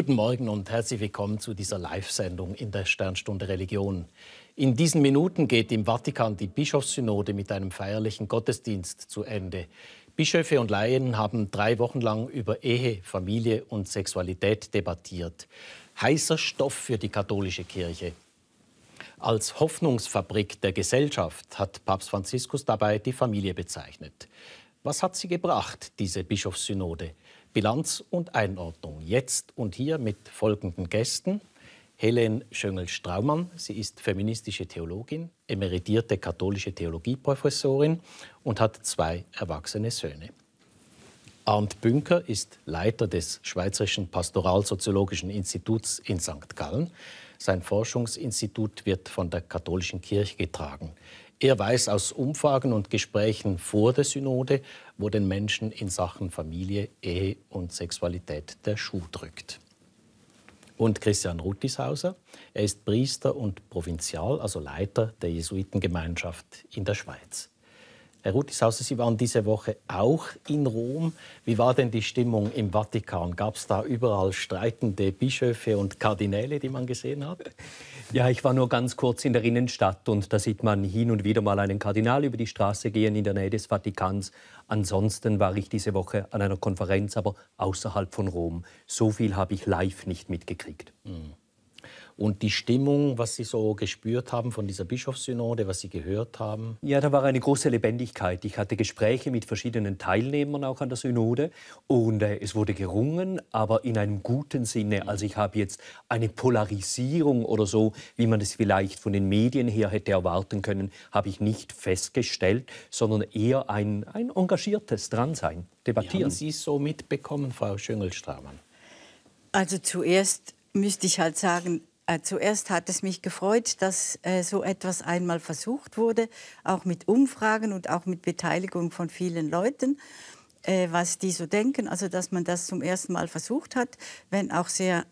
Guten Morgen und herzlich willkommen zu dieser Live-Sendung in der Sternstunde Religion. In diesen Minuten geht im Vatikan die Bischofssynode mit einem feierlichen Gottesdienst zu Ende. Bischöfe und Laien haben 3 Wochen lang über Ehe, Familie und Sexualität debattiert. Heißer Stoff für die katholische Kirche. Als Hoffnungsfabrik der Gesellschaft hat Papst Franziskus dabei die Familie bezeichnet. Was hat sie gebracht, diese Bischofssynode? Bilanz und Einordnung. Jetzt und hier mit folgenden Gästen. Helen Schöngl-Straumann, sie ist feministische Theologin, emeritierte katholische Theologieprofessorin und hat 2 erwachsene Söhne. Arndt Bünker ist Leiter des Schweizerischen Pastoralsoziologischen Instituts in St. Gallen. Sein Forschungsinstitut wird von der katholischen Kirche getragen. Er weiß aus Umfragen und Gesprächen vor der Synode, wo den Menschen in Sachen Familie, Ehe und Sexualität der Schuh drückt. Und Christian Ruttishauser, er ist Priester und Provinzial, also Leiter der Jesuitengemeinschaft in der Schweiz. Herr Ruttishauser, Sie waren diese Woche auch in Rom. Wie war denn die Stimmung im Vatikan? Gab es da überall streitende Bischöfe und Kardinäle, die man gesehen hat? Ja, ich war nur ganz kurz in der Innenstadt und da sieht man hin und wieder mal einen Kardinal über die Straße gehen in der Nähe des Vatikans. Ansonsten war ich diese Woche an einer Konferenz, aber außerhalb von Rom. So viel habe ich live nicht mitgekriegt. Und die Stimmung, was Sie so gespürt haben von dieser Bischofssynode, was Sie gehört haben? Ja, da war eine große Lebendigkeit. Ich hatte Gespräche mit verschiedenen Teilnehmern auch an der Synode und es wurde gerungen, aber in einem guten Sinne. Also ich habe jetzt eine Polarisierung oder so, wie man es vielleicht von den Medien her hätte erwarten können, habe ich nicht festgestellt, sondern eher ein engagiertes Dransein, debattieren. Wie haben Sie es so mitbekommen, Frau Schöngl-Straumann? Also zuerst müsste ich halt sagen, zuerst hat es mich gefreut, dass so etwas einmal versucht wurde, auch mit Umfragen und auch mit Beteiligung von vielen Leuten, was die so denken. Also dass man das zum ersten Mal versucht hat, wenn auch sehr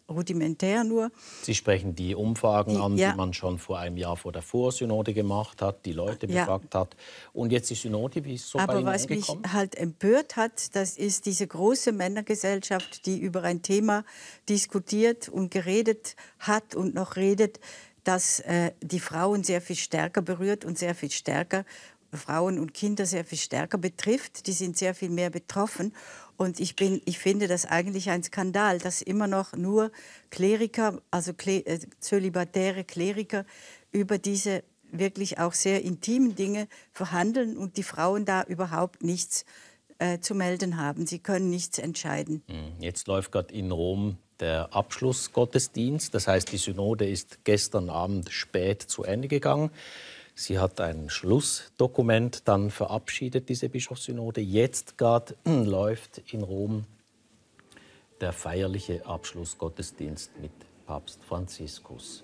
rudimentär nur. Sie sprechen die Umfragen an, die man schon vor einem Jahr vor der Vorsynode gemacht hat, die Leute befragt hat. Und jetzt die Synode, wie ist so bei Ihnen angekommen? Aber was mich halt empört hat, das ist diese große Männergesellschaft, die über ein Thema diskutiert und geredet hat und noch redet, das die Frauen sehr viel stärker berührt und sehr viel stärker Frauen und Kinder sehr viel stärker betrifft. Die sind sehr viel mehr betroffen. Und ich finde das eigentlich ein Skandal, dass immer noch nur Kleriker, also zölibatäre Kleriker, über diese wirklich auch sehr intimen Dinge verhandeln und die Frauen da überhaupt nichts zu melden haben. Sie können nichts entscheiden. Jetzt läuft gerade in Rom der Abschlussgottesdienst. Das heißt, die Synode ist gestern Abend spät zu Ende gegangen. Sie hat ein Schlussdokument dann verabschiedet, diese Bischofssynode. Jetzt gerade läuft in Rom der feierliche Abschlussgottesdienst mit Papst Franziskus.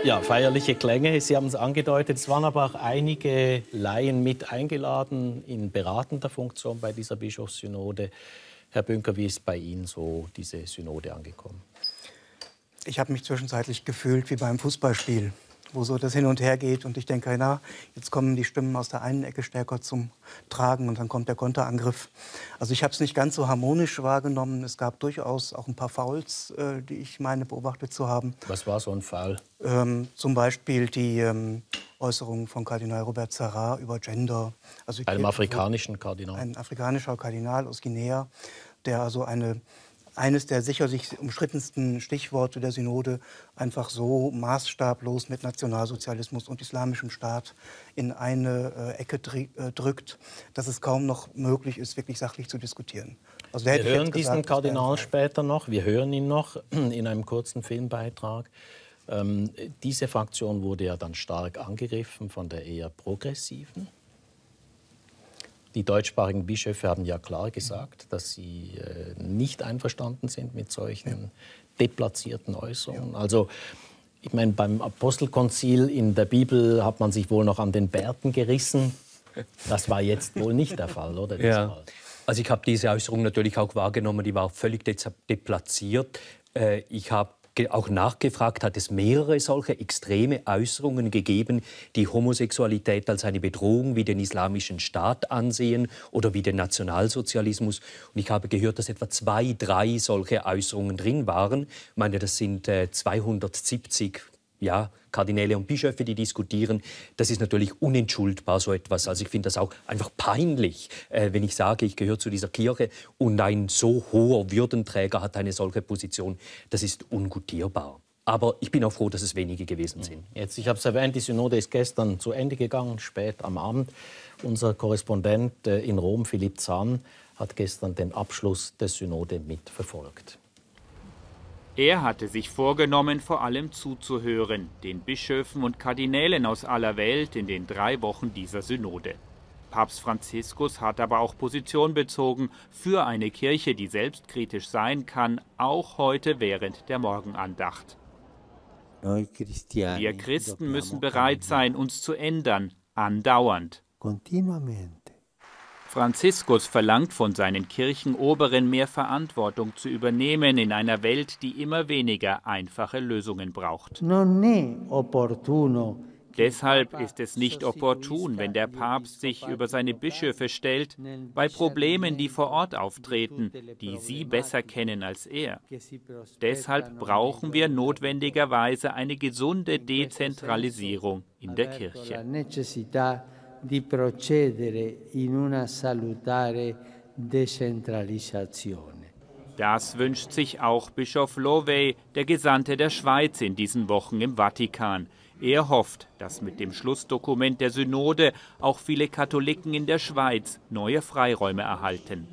Ja, feierliche Klänge, Sie haben es angedeutet. Es waren aber auch einige Laien mit eingeladen in beratender Funktion bei dieser Bischofssynode. Herr Bünker, wie ist bei Ihnen so diese Synode angekommen? Ich habe mich zwischenzeitlich gefühlt wie beim Fußballspiel, wo so das hin und her geht. Und ich denke, na, jetzt kommen die Stimmen aus der einen Ecke stärker zum Tragen und dann kommt der Konterangriff. Also ich habe es nicht ganz so harmonisch wahrgenommen. Es gab durchaus auch ein paar Fouls, die ich meine beobachtet zu haben. Was war so ein Foul? Zum Beispiel die Äußerungen von Kardinal Robert Sarrat über Gender. Also einem afrikanischen Kardinal? Ein afrikanischer Kardinal aus Guinea, der also eines der sicherlich umstrittensten Stichworte der Synode einfach so maßstablos mit Nationalsozialismus und islamischem Staat in eine Ecke drückt, dass es kaum noch möglich ist, wirklich sachlich zu diskutieren. Also wir hören diesen Kardinal später noch, wir hören ihn noch in einem kurzen Filmbeitrag. Diese Fraktion wurde ja dann stark angegriffen von der eher progressiven. Die deutschsprachigen Bischöfe haben ja klar gesagt, dass sie nicht einverstanden sind mit solchen deplatzierten Äußerungen. Also ich meine, beim Apostelkonzil in der Bibel hat man sich wohl noch an den Bärten gerissen. Das war jetzt wohl nicht der Fall, oder? Ja. Also ich habe diese Äußerung natürlich auch wahrgenommen, die war völlig deplatziert. Ich habe auch nachgefragt, hat es mehrere solche extreme Äußerungen gegeben, die Homosexualität als eine Bedrohung wie den Islamischen Staat ansehen oder wie den Nationalsozialismus. Und ich habe gehört, dass etwa 2, 3 solche Äußerungen drin waren. Ich meine, das sind 270 Kardinäle und Bischöfe, die diskutieren. Das ist natürlich unentschuldbar, so etwas. Also ich finde das auch einfach peinlich, wenn ich sage, ich gehöre zu dieser Kirche und ein so hoher Würdenträger hat eine solche Position. Das ist ungutierbar. Aber ich bin auch froh, dass es wenige gewesen sind. Jetzt, ich habe es erwähnt, die Synode ist gestern zu Ende gegangen, spät am Abend. Unser Korrespondent in Rom, Philipp Zahn, hat gestern den Abschluss der Synode mitverfolgt. Er hatte sich vorgenommen, vor allem zuzuhören, den Bischöfen und Kardinälen aus aller Welt in den 3 Wochen dieser Synode. Papst Franziskus hat aber auch Position bezogen für eine Kirche, die selbstkritisch sein kann, auch heute während der Morgenandacht. Wir Christen müssen bereit sein, uns zu ändern, andauernd. Franziskus verlangt von seinen Kirchenoberen, mehr Verantwortung zu übernehmen in einer Welt, die immer weniger einfache Lösungen braucht. Deshalb ist es nicht opportun, wenn der Papst sich über seine Bischöfe stellt, bei Problemen, die vor Ort auftreten, die sie besser kennen als er. Deshalb brauchen wir notwendigerweise eine gesunde Dezentralisierung in der Kirche. Di procedere in una salutare decentralizzazione. Das wünscht sich auch Bischof Lowe, der Gesandte der Schweiz in diesen Wochen im Vatikan. Er hofft, dass mit dem Schlussdokument der Synode auch viele Katholiken in der Schweiz neue Freiräume erhalten.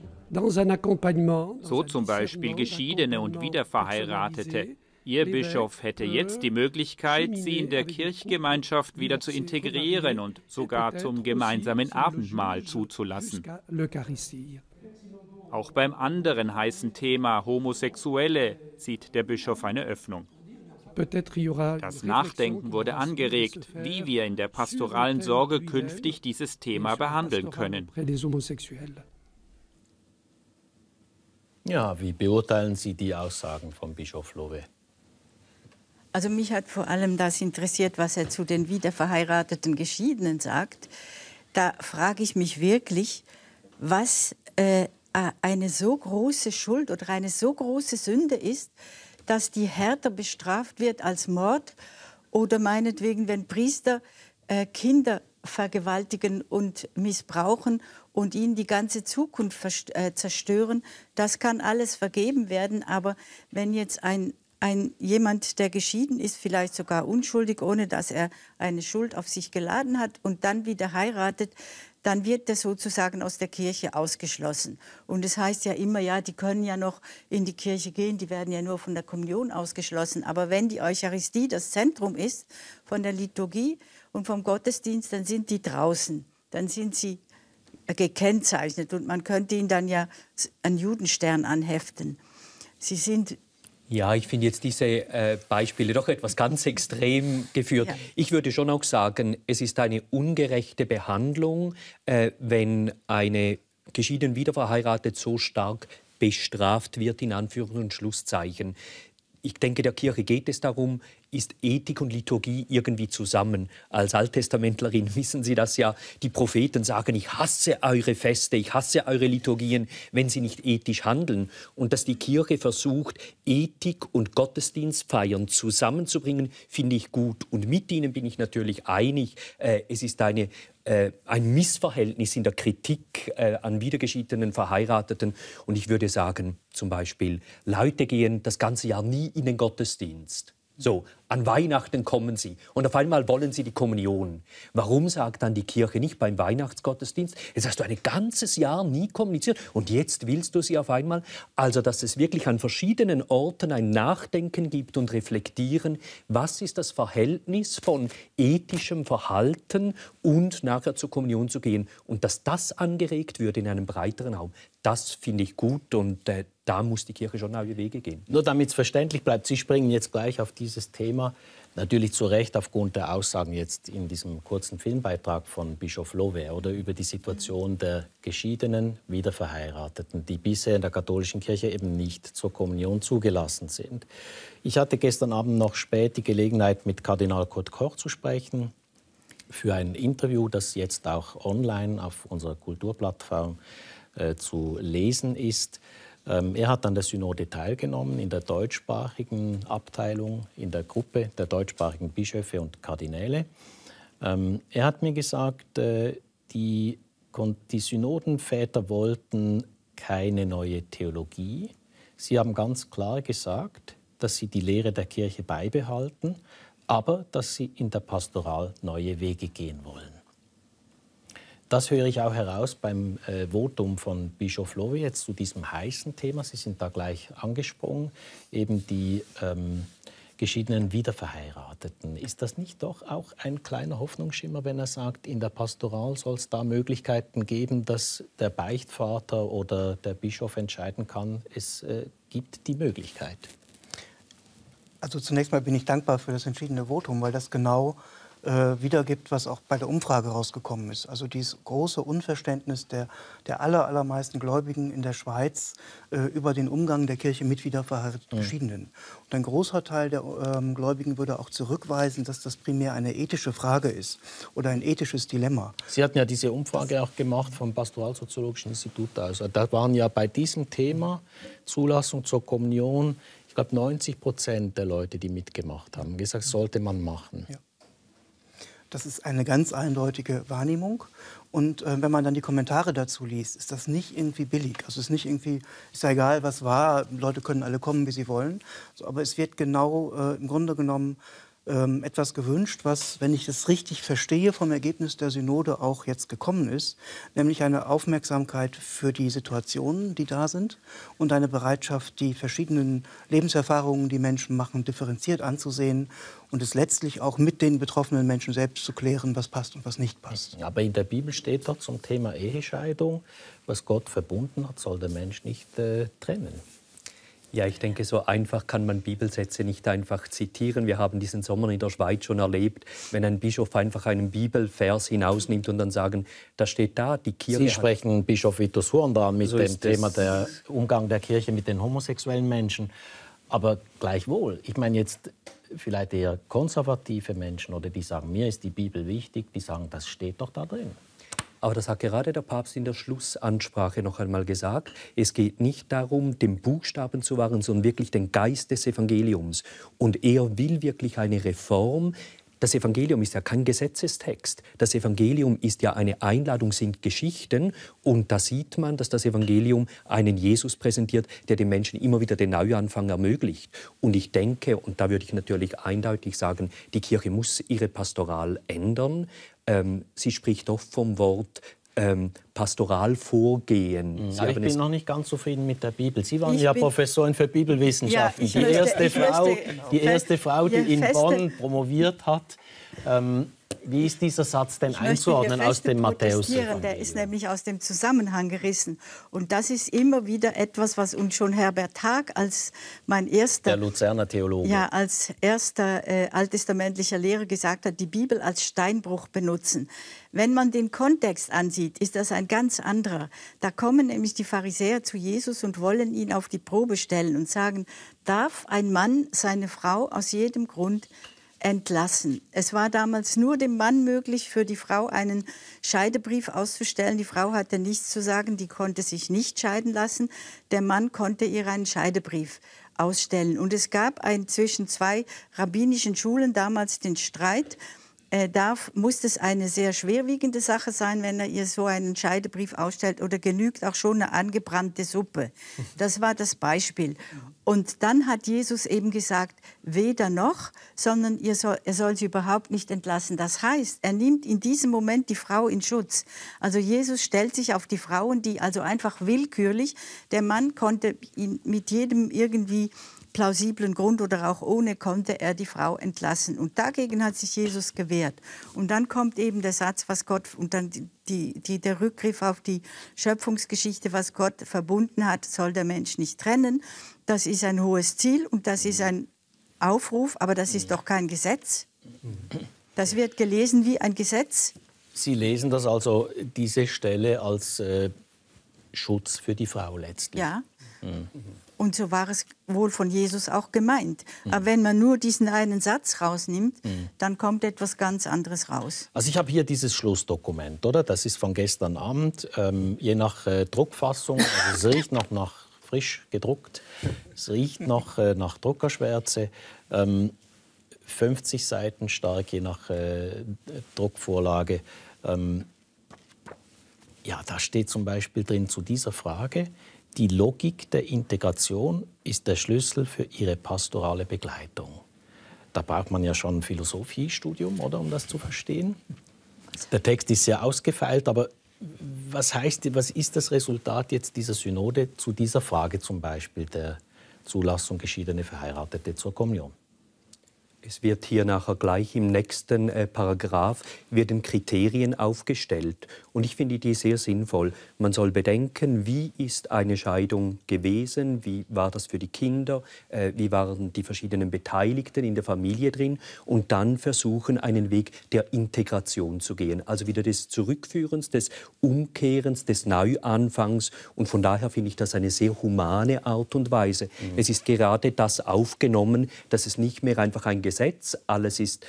So zum Beispiel Geschiedene und Wiederverheiratete. Ihr Bischof hätte jetzt die Möglichkeit, sie in der Kirchgemeinschaft wieder zu integrieren und sogar zum gemeinsamen Abendmahl zuzulassen. Auch beim anderen heißen Thema Homosexuelle sieht der Bischof eine Öffnung. Das Nachdenken wurde angeregt, wie wir in der pastoralen Sorge künftig dieses Thema behandeln können. Ja, wie beurteilen Sie die Aussagen von Bischof Lowe? Also mich hat vor allem das interessiert, was er zu den wiederverheirateten Geschiedenen sagt. Da frage ich mich wirklich, was eine so große Schuld oder eine so große Sünde ist, dass die härter bestraft wird als Mord oder meinetwegen, wenn Priester Kinder vergewaltigen und missbrauchen und ihnen die ganze Zukunft zerstören. Das kann alles vergeben werden, aber wenn jetzt jemand, der geschieden ist, vielleicht sogar unschuldig, ohne dass er eine Schuld auf sich geladen hat und dann wieder heiratet, dann wird er sozusagen aus der Kirche ausgeschlossen. Und es heißt ja immer, ja, die können ja noch in die Kirche gehen, die werden ja nur von der Kommunion ausgeschlossen. Aber wenn die Eucharistie das Zentrum ist von der Liturgie und vom Gottesdienst, dann sind die draußen, dann sind sie gekennzeichnet und man könnte ihnen dann ja einen Judenstern anheften. Sie sind Ja, ich finde jetzt diese Beispiele doch etwas ganz extrem geführt. Ja. Ich würde schon auch sagen, es ist eine ungerechte Behandlung, wenn eine geschieden wiederverheiratet so stark bestraft wird, in Anführungs- und Schlusszeichen. Ich denke, der Kirche geht es darum, ist Ethik und Liturgie irgendwie zusammen. Als Alttestamentlerin wissen Sie das ja. Die Propheten sagen, ich hasse eure Feste, ich hasse eure Liturgien, wenn sie nicht ethisch handeln. Und dass die Kirche versucht, Ethik und Gottesdienstfeiern zusammenzubringen, finde ich gut. Und mit Ihnen bin ich natürlich einig, es ist ein Missverhältnis in der Kritik an wiedergeschiedenen Verheirateten. Und ich würde sagen, zum Beispiel, Leute gehen das ganze Jahr nie in den Gottesdienst. So, an Weihnachten kommen sie und auf einmal wollen sie die Kommunion. Warum sagt dann die Kirche nicht beim Weihnachtsgottesdienst, jetzt hast du ein ganzes Jahr nie kommuniziert und jetzt willst du sie auf einmal? Also, dass es wirklich an verschiedenen Orten ein Nachdenken gibt und reflektieren, was ist das Verhältnis von ethischem Verhalten und nachher zur Kommunion zu gehen. Und dass das angeregt wird in einem breiteren Raum, das finde ich gut und da muss die Kirche schon neue Wege gehen. Nur damit es verständlich bleibt, Sie springen jetzt gleich auf dieses Thema. Natürlich zu Recht aufgrund der Aussagen jetzt in diesem kurzen Filmbeitrag von Bischof Lowe oder über die Situation der geschiedenen, Wiederverheirateten, die bisher in der katholischen Kirche eben nicht zur Kommunion zugelassen sind. Ich hatte gestern Abend noch spät die Gelegenheit, mit Kardinal Kurt Koch zu sprechen für ein Interview, das jetzt auch online auf unserer Kulturplattform zu lesen ist. Er hat an der Synode teilgenommen, in der deutschsprachigen Abteilung, in der Gruppe der deutschsprachigen Bischöfe und Kardinäle. Er hat mir gesagt, die Synodenväter wollten keine neue Theologie. Sie haben ganz klar gesagt, dass sie die Lehre der Kirche beibehalten, aber dass sie in der Pastoral neue Wege gehen wollen. Das höre ich auch heraus beim Votum von Bischof Lowe jetzt zu diesem heißen Thema. Sie sind da gleich angesprungen, eben die geschiedenen Wiederverheirateten. Ist das nicht doch auch ein kleiner Hoffnungsschimmer, wenn er sagt, in der Pastoral soll es da Möglichkeiten geben, dass der Beichtvater oder der Bischof entscheiden kann, es gibt die Möglichkeit? Also zunächst mal bin ich dankbar für das entschiedene Votum, weil das genau wiedergibt, was auch bei der Umfrage rausgekommen ist. Also dieses große Unverständnis der allermeisten Gläubigen in der Schweiz über den Umgang der Kirche mit wiederverheirateten Geschiedenen. Und ein großer Teil der Gläubigen würde auch zurückweisen, dass das primär eine ethische Frage ist oder ein ethisches Dilemma. Sie hatten ja diese Umfrage auch gemacht vom Pastoralsoziologischen Institut. Also da waren ja bei diesem Thema Zulassung zur Kommunion, ich glaube 90% der Leute, die mitgemacht haben, gesagt, sollte man machen. Ja. Das ist eine ganz eindeutige Wahrnehmung. Und wenn man dann die Kommentare dazu liest, ist das nicht irgendwie billig. Also es ist nicht irgendwie, ist ja egal, was war, Leute können alle kommen, wie sie wollen. So, aber es wird genau im Grunde genommen etwas gewünscht, was, wenn ich das richtig verstehe, vom Ergebnis der Synode auch jetzt gekommen ist, nämlich eine Aufmerksamkeit für die Situationen, die da sind und eine Bereitschaft, die verschiedenen Lebenserfahrungen, die Menschen machen, differenziert anzusehen und es letztlich auch mit den betroffenen Menschen selbst zu klären, was passt und was nicht passt. Aber in der Bibel steht doch zum Thema Ehescheidung, was Gott verbunden hat, soll der Mensch nicht trennen. Ja, ich denke, so einfach kann man Bibelsätze nicht einfach zitieren. Wir haben diesen Sommer in der Schweiz schon erlebt, wenn ein Bischof einfach einen Bibelvers hinausnimmt und dann sagen, da steht da, die Kirche... Sie sprechen Bischof Vitus Huon da mit so dem Thema der Umgang der Kirche mit den homosexuellen Menschen. Aber gleichwohl, ich meine jetzt vielleicht eher konservative Menschen oder die sagen, mir ist die Bibel wichtig, die sagen, das steht doch da drin. Aber das hat gerade der Papst in der Schlussansprache noch einmal gesagt. Es geht nicht darum, den Buchstaben zu wahren, sondern wirklich den Geist des Evangeliums. Und er will wirklich eine Reform. Das Evangelium ist ja kein Gesetzestext. Das Evangelium ist ja eine Einladung, sind Geschichten. Und da sieht man, dass das Evangelium einen Jesus präsentiert, der den Menschen immer wieder den Neuanfang ermöglicht. Und ich denke, und da würde ich natürlich eindeutig sagen, die Kirche muss ihre Pastoral ändern. Sie spricht oft vom Wort Pastoralvorgehen. Aber ich bin noch nicht ganz zufrieden mit der Bibel. Sie waren ja Professorin für Bibelwissenschaften. Ja, die erste Frau, die in Bonn promoviert hat. Wie ist dieser Satz denn einzuordnen aus dem Matthäus-Evangelium? Der ist nämlich aus dem Zusammenhang gerissen. Und das ist immer wieder etwas, was uns schon Herbert Haag als mein erster... Der Luzerner Theologe. Ja, als erster alttestamentlicher Lehrer gesagt hat, die Bibel als Steinbruch benutzen. Wenn man den Kontext ansieht, ist das ein ganz anderer. Da kommen nämlich die Pharisäer zu Jesus und wollen ihn auf die Probe stellen und sagen, darf ein Mann seine Frau aus jedem Grund entlassen? Es war damals nur dem Mann möglich, für die Frau einen Scheidebrief auszustellen. Die Frau hatte nichts zu sagen, die konnte sich nicht scheiden lassen. Der Mann konnte ihr einen Scheidebrief ausstellen. Und es gab zwischen zwei rabbinischen Schulen damals den Streit. Muss es eine sehr schwerwiegende Sache sein, wenn er ihr so einen Scheidebrief ausstellt, oder genügt auch schon eine angebrannte Suppe? Das war das Beispiel. Und dann hat Jesus eben gesagt, weder noch, sondern er soll sie überhaupt nicht entlassen. Das heißt, er nimmt in diesem Moment die Frau in Schutz. Also Jesus stellt sich auf die Frauen, die also einfach willkürlich, der Mann konnte ihn mit jedem irgendwie plausiblen Grund oder auch ohne, konnte er die Frau entlassen. Und dagegen hat sich Jesus gewehrt. Und dann kommt eben der Satz, was Gott, und dann der Rückgriff auf die Schöpfungsgeschichte, was Gott verbunden hat, soll der Mensch nicht trennen. Das ist ein hohes Ziel und das ist ein Aufruf, aber das ist doch kein Gesetz. Das wird gelesen wie ein Gesetz. Sie lesen das also, diese Stelle, als Schutz für die Frau letztlich. Ja. Und so war es wohl von Jesus auch gemeint. Aber wenn man nur diesen einen Satz rausnimmt, dann kommt etwas ganz anderes raus. Also ich habe hier dieses Schlussdokument, oder? Das ist von gestern Abend, je nach Druckfassung. Also es riecht noch nach frisch gedruckt. Es riecht noch nach Druckerschwärze. 50 Seiten stark, je nach Druckvorlage. Ja, da steht zum Beispiel drin zu dieser Frage: Die Logik der Integration ist der Schlüssel für ihre pastorale Begleitung. Da braucht man ja schon ein Philosophiestudium, oder, um das zu verstehen. Der Text ist sehr ausgefeilt, aber was ist das Resultat jetzt dieser Synode zu dieser Frage zum Beispiel der Zulassung geschiedene Verheiratete zur Kommunion? Es wird hier nachher gleich im nächsten Paragraph werden Kriterien aufgestellt. Und ich finde die sehr sinnvoll. Man soll bedenken, wie ist eine Scheidung gewesen, wie war das für die Kinder, wie waren die verschiedenen Beteiligten in der Familie drin und dann versuchen, einen Weg der Integration zu gehen. Also wieder des Zurückführens, des Umkehrens, des Neuanfangs. Und von daher finde ich das eine sehr humane Art und Weise. Es ist gerade das aufgenommen, dass es nicht mehr einfach ein Gesetz, alles ist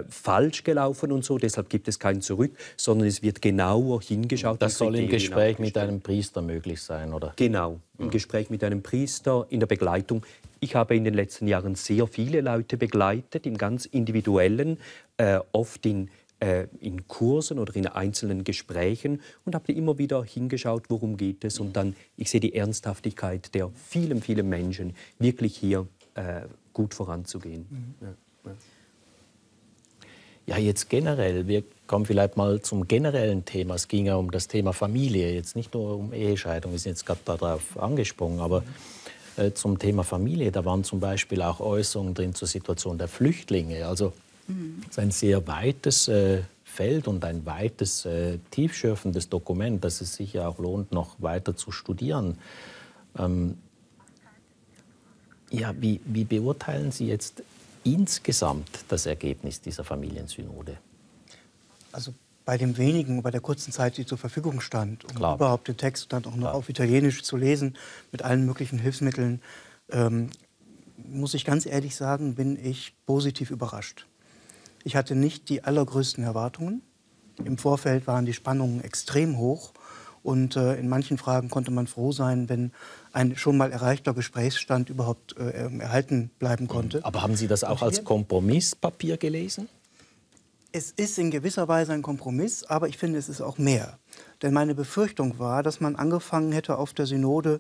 falsch gelaufen und so, deshalb gibt es kein Zurück, sondern es wird genauer hingeschaut. Das soll im Gespräch mit einem Priester möglich sein, oder? Genau, im Gespräch mit einem Priester, in der Begleitung. Ich habe in den letzten Jahren sehr viele Leute begleitet, im ganz individuellen, oft in Kursen oder in einzelnen Gesprächen und habe immer wieder hingeschaut, worum geht es. Und dann, ich sehe die Ernsthaftigkeit der vielen, vielen Menschen, wirklich hier gut voranzugehen. Ja, jetzt generell, wir kommen vielleicht mal zum generellen Thema. Es ging ja um das Thema Familie, jetzt nicht nur um Ehescheidung, wir sind jetzt gerade darauf angesprungen, aber zum Thema Familie, da waren zum Beispiel auch Äußerungen drin zur Situation der Flüchtlinge. Also es ist ein sehr weites Feld und ein weites, tiefschürfendes Dokument, das es sicher auch lohnt, noch weiter zu studieren. Ja, wie beurteilen Sie jetzt insgesamt das Ergebnis dieser Familiensynode? Also bei dem wenigen, bei der kurzen Zeit, die zur Verfügung stand, um überhaupt den Text dann auch noch auf Italienisch zu lesen, mit allen möglichen Hilfsmitteln, muss ich ganz ehrlich sagen, bin ich positiv überrascht. Ich hatte nicht die allergrößten Erwartungen. Im Vorfeld waren die Spannungen extrem hoch. Und in manchen Fragen konnte man froh sein, wenn ein schon mal erreichter Gesprächsstand überhaupt erhalten bleiben konnte. Aber haben Sie das auch als Kompromisspapier gelesen? Es ist in gewisser Weise ein Kompromiss, aber ich finde, es ist auch mehr. Denn meine Befürchtung war, dass man angefangen hätte auf der Synode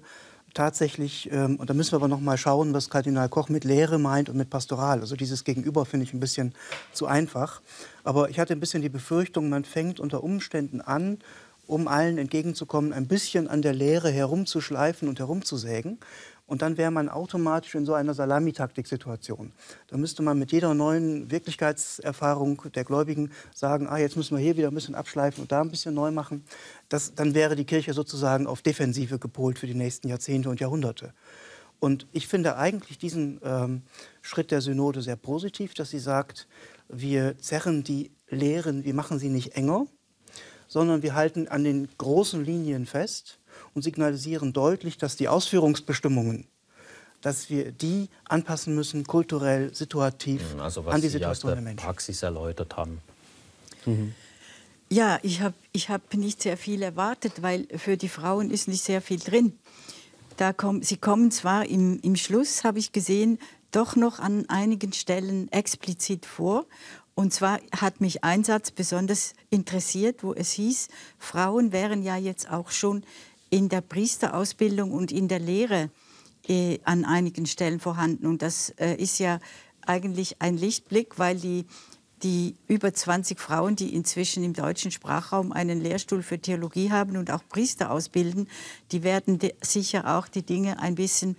tatsächlich, und da müssen wir aber noch mal schauen, was Kardinal Koch mit Lehre meint und mit Pastoral. Also dieses Gegenüber finde ich ein bisschen zu einfach. Aber ich hatte ein bisschen die Befürchtung, man fängt unter Umständen an, um allen entgegenzukommen, ein bisschen an der Lehre herumzuschleifen und herumzusägen. Und dann wäre man automatisch in so einer Salamitaktik-Situation. Da müsste man mit jeder neuen Wirklichkeitserfahrung der Gläubigen sagen, jetzt müssen wir hier wieder ein bisschen abschleifen und da ein bisschen neu machen. Dann wäre die Kirche sozusagen auf Defensive gepolt für die nächsten Jahrzehnte und Jahrhunderte. Und ich finde eigentlich diesen Schritt der Synode sehr positiv, dass sie sagt, wir zerren die Lehren, wir machen sie nicht enger, sondern wir halten an den großen Linien fest und signalisieren deutlich, dass die Ausführungsbestimmungen, dass wir die anpassen müssen, kulturell, situativ, also an die Situation der was Sie aus der Menschen. Praxis erläutert haben. Ja, ich hab nicht sehr viel erwartet, weil für die Frauen ist nicht sehr viel drin. Sie kommen zwar im Schluss, habe ich gesehen, doch noch an einigen Stellen explizit vor. Und zwar hat mich ein Satz besonders interessiert, wo es hieß, Frauen wären ja jetzt auch schon in der Priesterausbildung und in der Lehre an einigen Stellen vorhanden. Und das ist ja eigentlich ein Lichtblick, weil die über 20 Frauen, die inzwischen im deutschen Sprachraum einen Lehrstuhl für Theologie haben und auch Priester ausbilden, die werden sicher auch die Dinge ein bisschen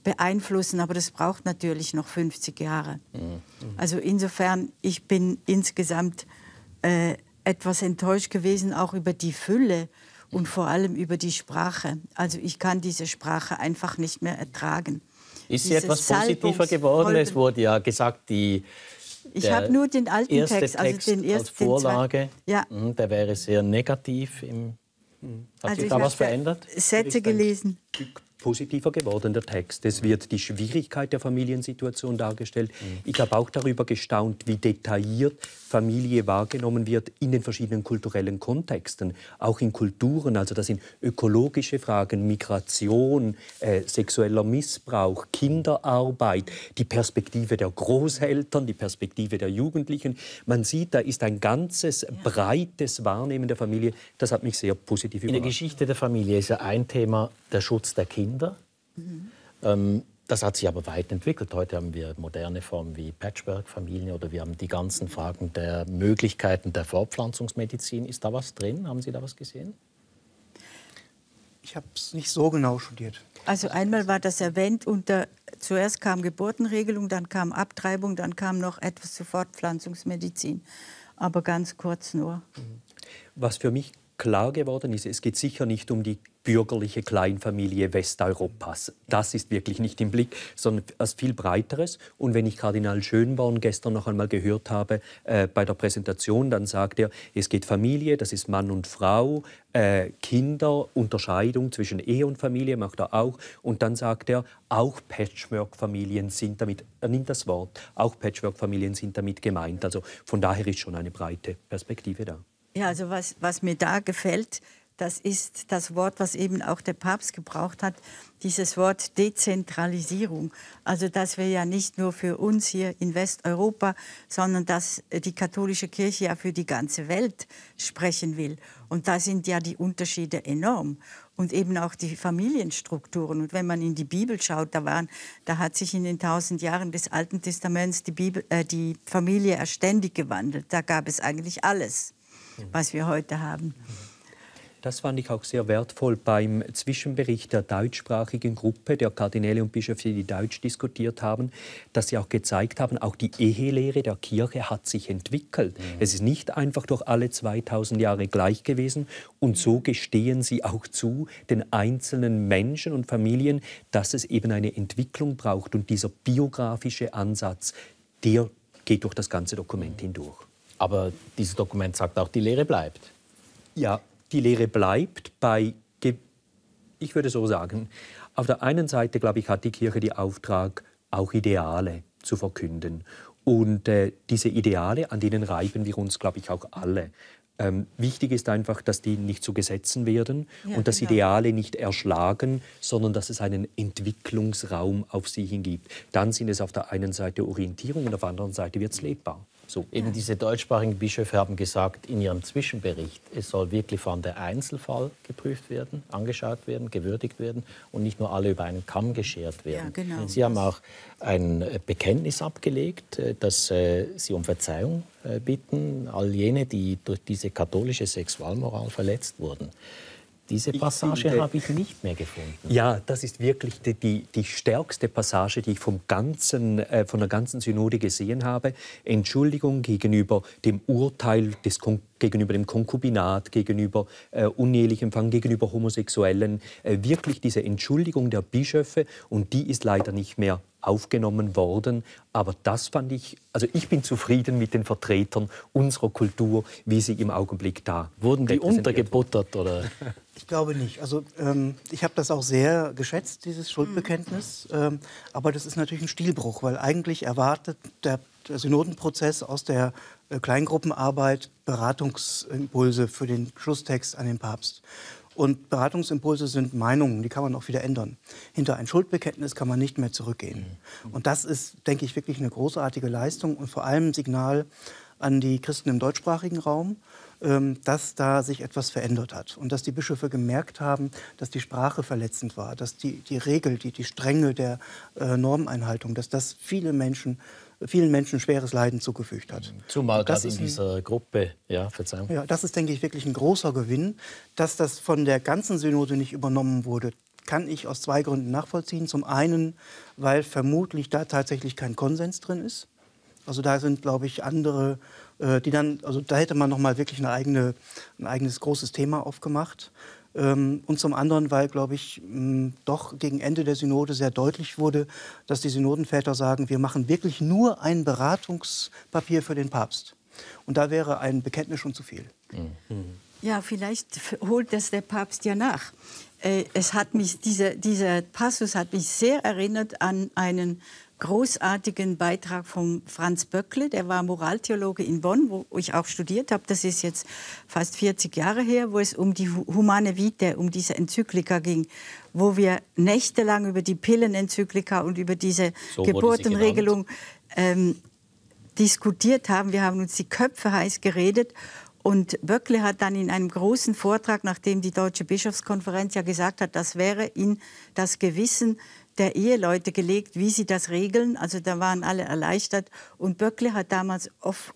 beeinflussen, aber das braucht natürlich noch 50 Jahre. Also insofern, ich bin insgesamt etwas enttäuscht gewesen, auch über die Fülle und vor allem über die Sprache. Also ich kann diese Sprache einfach nicht mehr ertragen. Ist sie etwas positiver geworden? Es wurde ja gesagt, ich habe nur den alten Text, also den ersten als Vorlage, ja. Der wäre sehr negativ. Hat sich da was verändert? Sätze gelesen. Positiver geworden, der Text. Es wird die Schwierigkeit der Familiensituation dargestellt. Ich habe auch darüber gestaunt, wie detailliert Familie wahrgenommen wird in den verschiedenen kulturellen Kontexten, auch in Kulturen. Also das sind ökologische Fragen, Migration, sexueller Missbrauch, Kinderarbeit, die Perspektive der Großeltern, die Perspektive der Jugendlichen. Man sieht, da ist ein ganzes, breites Wahrnehmen der Familie. Das hat mich sehr positiv überrascht. In der Geschichte der Familie ist ja ein Thema der Schutz der Kinder. Das hat sich aber weit entwickelt. Heute haben wir moderne Formen wie Patchwork-Familien oder wir haben die ganzen Fragen der Möglichkeiten der Fortpflanzungsmedizin. Ist da was drin? Haben Sie da was gesehen? Ich habe es nicht so genau studiert. Also einmal war das erwähnt, zuerst kam Geburtenregelung, dann kam Abtreibung, dann kam noch etwas zur Fortpflanzungsmedizin. Aber ganz kurz nur. Was für mich klar geworden ist, es geht sicher nicht um die bürgerliche Kleinfamilie Westeuropas. Das ist wirklich nicht im Blick, sondern etwas viel Breiteres. Und wenn ich Kardinal Schönborn gestern noch einmal gehört habe bei der Präsentation, dann sagt er, es geht Familie, das ist Mann und Frau, Kinder, Unterscheidung zwischen Ehe und Familie macht er auch. Und dann sagt er, auch Patchwork-Familien sind damit, er nimmt das Wort, auch Patchwork-Familien sind damit gemeint. Also von daher ist schon eine breite Perspektive da. Ja, also was mir da gefällt, das ist das Wort, was eben auch der Papst gebraucht hat, dieses Wort Dezentralisierung. Also dass wir ja nicht nur für uns hier in Westeuropa, sondern dass die katholische Kirche ja für die ganze Welt sprechen will. Und da sind ja die Unterschiede enorm. Und eben auch die Familienstrukturen. Und wenn man in die Bibel schaut, da hat sich in den 1000 Jahren des Alten Testaments die Familie ja ständig gewandelt. Da gab es eigentlich alles, was wir heute haben. Das fand ich auch sehr wertvoll beim Zwischenbericht der deutschsprachigen Gruppe, der Kardinäle und Bischöfe, die Deutsch diskutiert haben, dass sie auch gezeigt haben, auch die Ehelehre der Kirche hat sich entwickelt. Es ist nicht einfach durch alle 2000 Jahre gleich gewesen. Und so gestehen sie auch zu, den einzelnen Menschen und Familien, dass es eben eine Entwicklung braucht. Und dieser biografische Ansatz, der geht durch das ganze Dokument hindurch. Aber dieses Dokument sagt auch, die Lehre bleibt. Ja, die Lehre bleibt ich würde so sagen, auf der einen Seite, glaube ich, hat die Kirche den Auftrag, auch Ideale zu verkünden. Und diese Ideale, an denen reiben wir uns, glaube ich, auch alle. Wichtig ist einfach, dass die nicht zu Gesetzen werden und dass Ideale nicht erschlagen, sondern dass es einen Entwicklungsraum auf sie hin gibt. Dann sind es auf der einen Seite Orientierung und auf der anderen Seite wird es lebbar. So, eben diese deutschsprachigen Bischöfe haben gesagt in ihrem Zwischenbericht, es soll wirklich vor allem der Einzelfall geprüft werden, angeschaut werden, gewürdigt werden und nicht nur alle über einen Kamm geschert werden. Ja, genau. Sie haben auch ein Bekenntnis abgelegt, dass Sie um Verzeihung bitten, all jene, die durch diese katholische Sexualmoral verletzt wurden. Diese Passage habe ich nicht mehr gefunden. Ja, das ist wirklich die stärkste Passage, die ich von der ganzen Synode gesehen habe. Entschuldigung gegenüber dem Urteil, gegenüber dem Konkubinat, gegenüber unehelichem Empfang, gegenüber Homosexuellen. Wirklich diese Entschuldigung der Bischöfe, und die ist leider nicht mehr aufgenommen worden. Aber das fand ich, also ich bin zufrieden mit den Vertretern unserer Kultur, wie sie im Augenblick da wurden die untergebuttert, oder? Ich glaube nicht. Also ich habe das auch sehr geschätzt, dieses Schuldbekenntnis. Aber das ist natürlich ein Stilbruch, weil eigentlich erwartet der Synodenprozess aus der Kleingruppenarbeit Beratungsimpulse für den Schlusstext an den Papst. Und Beratungsimpulse sind Meinungen, die kann man auch wieder ändern. Hinter ein Schuldbekenntnis kann man nicht mehr zurückgehen. Und das ist, denke ich, wirklich eine großartige Leistung und vor allem ein Signal an die Christen im deutschsprachigen Raum, dass da sich etwas verändert hat und dass die Bischöfe gemerkt haben, dass die Sprache verletzend war, dass die Regel, die Strenge der Normeinhaltung, dass das vielen Menschen schweres Leiden zugefügt hat. Zumal gerade in dieser Gruppe, Verzeihung. Ja, das ist, denke ich, wirklich ein großer Gewinn, dass das von der ganzen Synode nicht übernommen wurde. kann ich aus 2 Gründen nachvollziehen. Zum einen, weil vermutlich da tatsächlich kein Konsens drin ist. Also da sind, glaube ich, andere, also da hätte man noch mal wirklich ein eigenes großes Thema aufgemacht. Und zum anderen, weil, glaube ich, doch gegen Ende der Synode sehr deutlich wurde, dass die Synodenväter sagen, wir machen wirklich nur ein Beratungspapier für den Papst. Und da wäre ein Bekenntnis schon zu viel. Ja, vielleicht holt das der Papst ja nach. Dieser Passus hat mich sehr erinnert an einen großartigen Beitrag von Franz Böckle, der war Moraltheologe in Bonn, wo ich auch studiert habe. Das ist jetzt fast 40 Jahre her, wo es um die Humane Vitae, um diese Enzyklika ging, wo wir nächtelang über die Pillenenzyklika und über diese Geburtenregelung diskutiert haben. Wir haben uns die Köpfe heiß geredet. Und Böckle hat dann in einem großen Vortrag, nachdem die Deutsche Bischofskonferenz ja gesagt hat, das wäre in das Gewissen der Eheleute gelegt, wie sie das regeln. Also da waren alle erleichtert. Und Böckle hat damals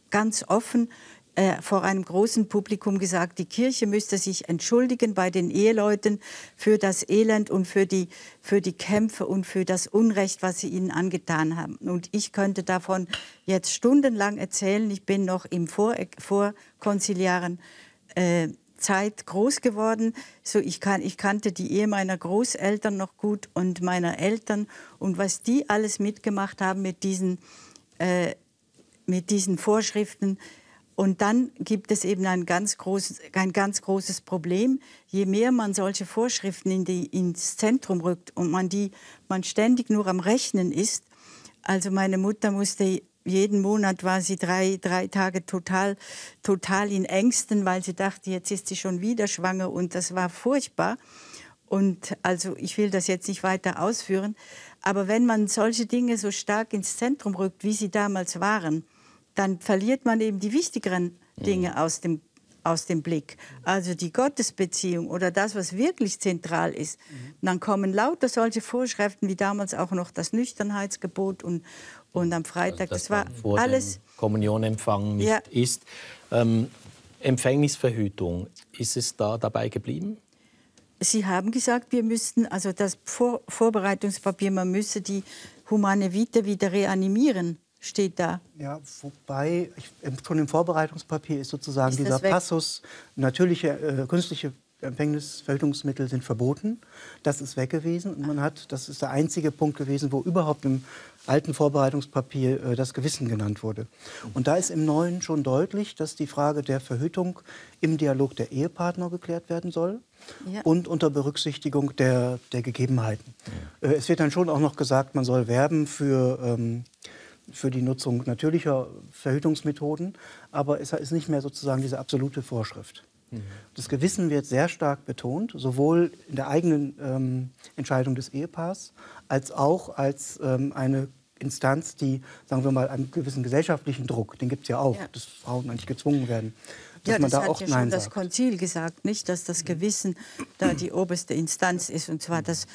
ganz offen vor einem großen Publikum gesagt, die Kirche müsste sich entschuldigen bei den Eheleuten für das Elend und für die Kämpfe und für das Unrecht, was sie ihnen angetan haben. Und ich könnte davon jetzt stundenlang erzählen. Ich bin noch im vorkonziliaren Zeit groß geworden. So, ich kannte die Ehe meiner Großeltern noch gut und meiner Eltern. Und was die alles mitgemacht haben mit diesen Vorschriften. Und dann gibt es eben ein ganz großes Problem. Je mehr man solche Vorschriften ins Zentrum rückt und man ständig nur am Rechnen ist. Also meine Mutter musste jeden Monat war sie drei Tage total in Ängsten, weil sie dachte, jetzt ist sie schon wieder schwanger und das war furchtbar. Und also ich will das jetzt nicht weiter ausführen, aber wenn man solche Dinge so stark ins Zentrum rückt, wie sie damals waren, dann verliert man eben die wichtigeren Dinge aus dem Blick. Also die Gottesbeziehung oder das, was wirklich zentral ist. Und dann kommen lauter solche Vorschriften, wie damals auch noch das Nüchternheitsgebot und am Freitag. Also das war vor alles dem Kommunionempfang nicht ist. Empfängnisverhütung, ist es dabei geblieben? Sie haben gesagt, wir müssten, also das Vorbereitungspapier, man müsse die Humane Vitae wieder reanimieren. Steht da. Ja, wobei schon im Vorbereitungspapier ist sozusagen dieser Passus, natürliche, künstliche Empfängnisverhütungsmittel sind verboten. Das ist weg gewesen. Und das ist der einzige Punkt gewesen, wo überhaupt im alten Vorbereitungspapier das Gewissen genannt wurde. Und da ist im Neuen schon deutlich, dass die Frage der Verhütung im Dialog der Ehepartner geklärt werden soll. Ja. Und unter Berücksichtigung der Gegebenheiten. Ja. Es wird dann schon auch noch gesagt, man soll werben für die Nutzung natürlicher Verhütungsmethoden, aber es ist nicht mehr sozusagen diese absolute Vorschrift. Das Gewissen wird sehr stark betont, sowohl in der eigenen Entscheidung des Ehepaars, als auch als eine Instanz, die, sagen wir mal, einen gewissen gesellschaftlichen Druck, den gibt es ja auch, dass Frauen eigentlich gezwungen werden, dass man da auch Nein sagt. Ja, das hat ja schon das Konzil gesagt, nicht, dass das Gewissen da die oberste Instanz ist, und zwar das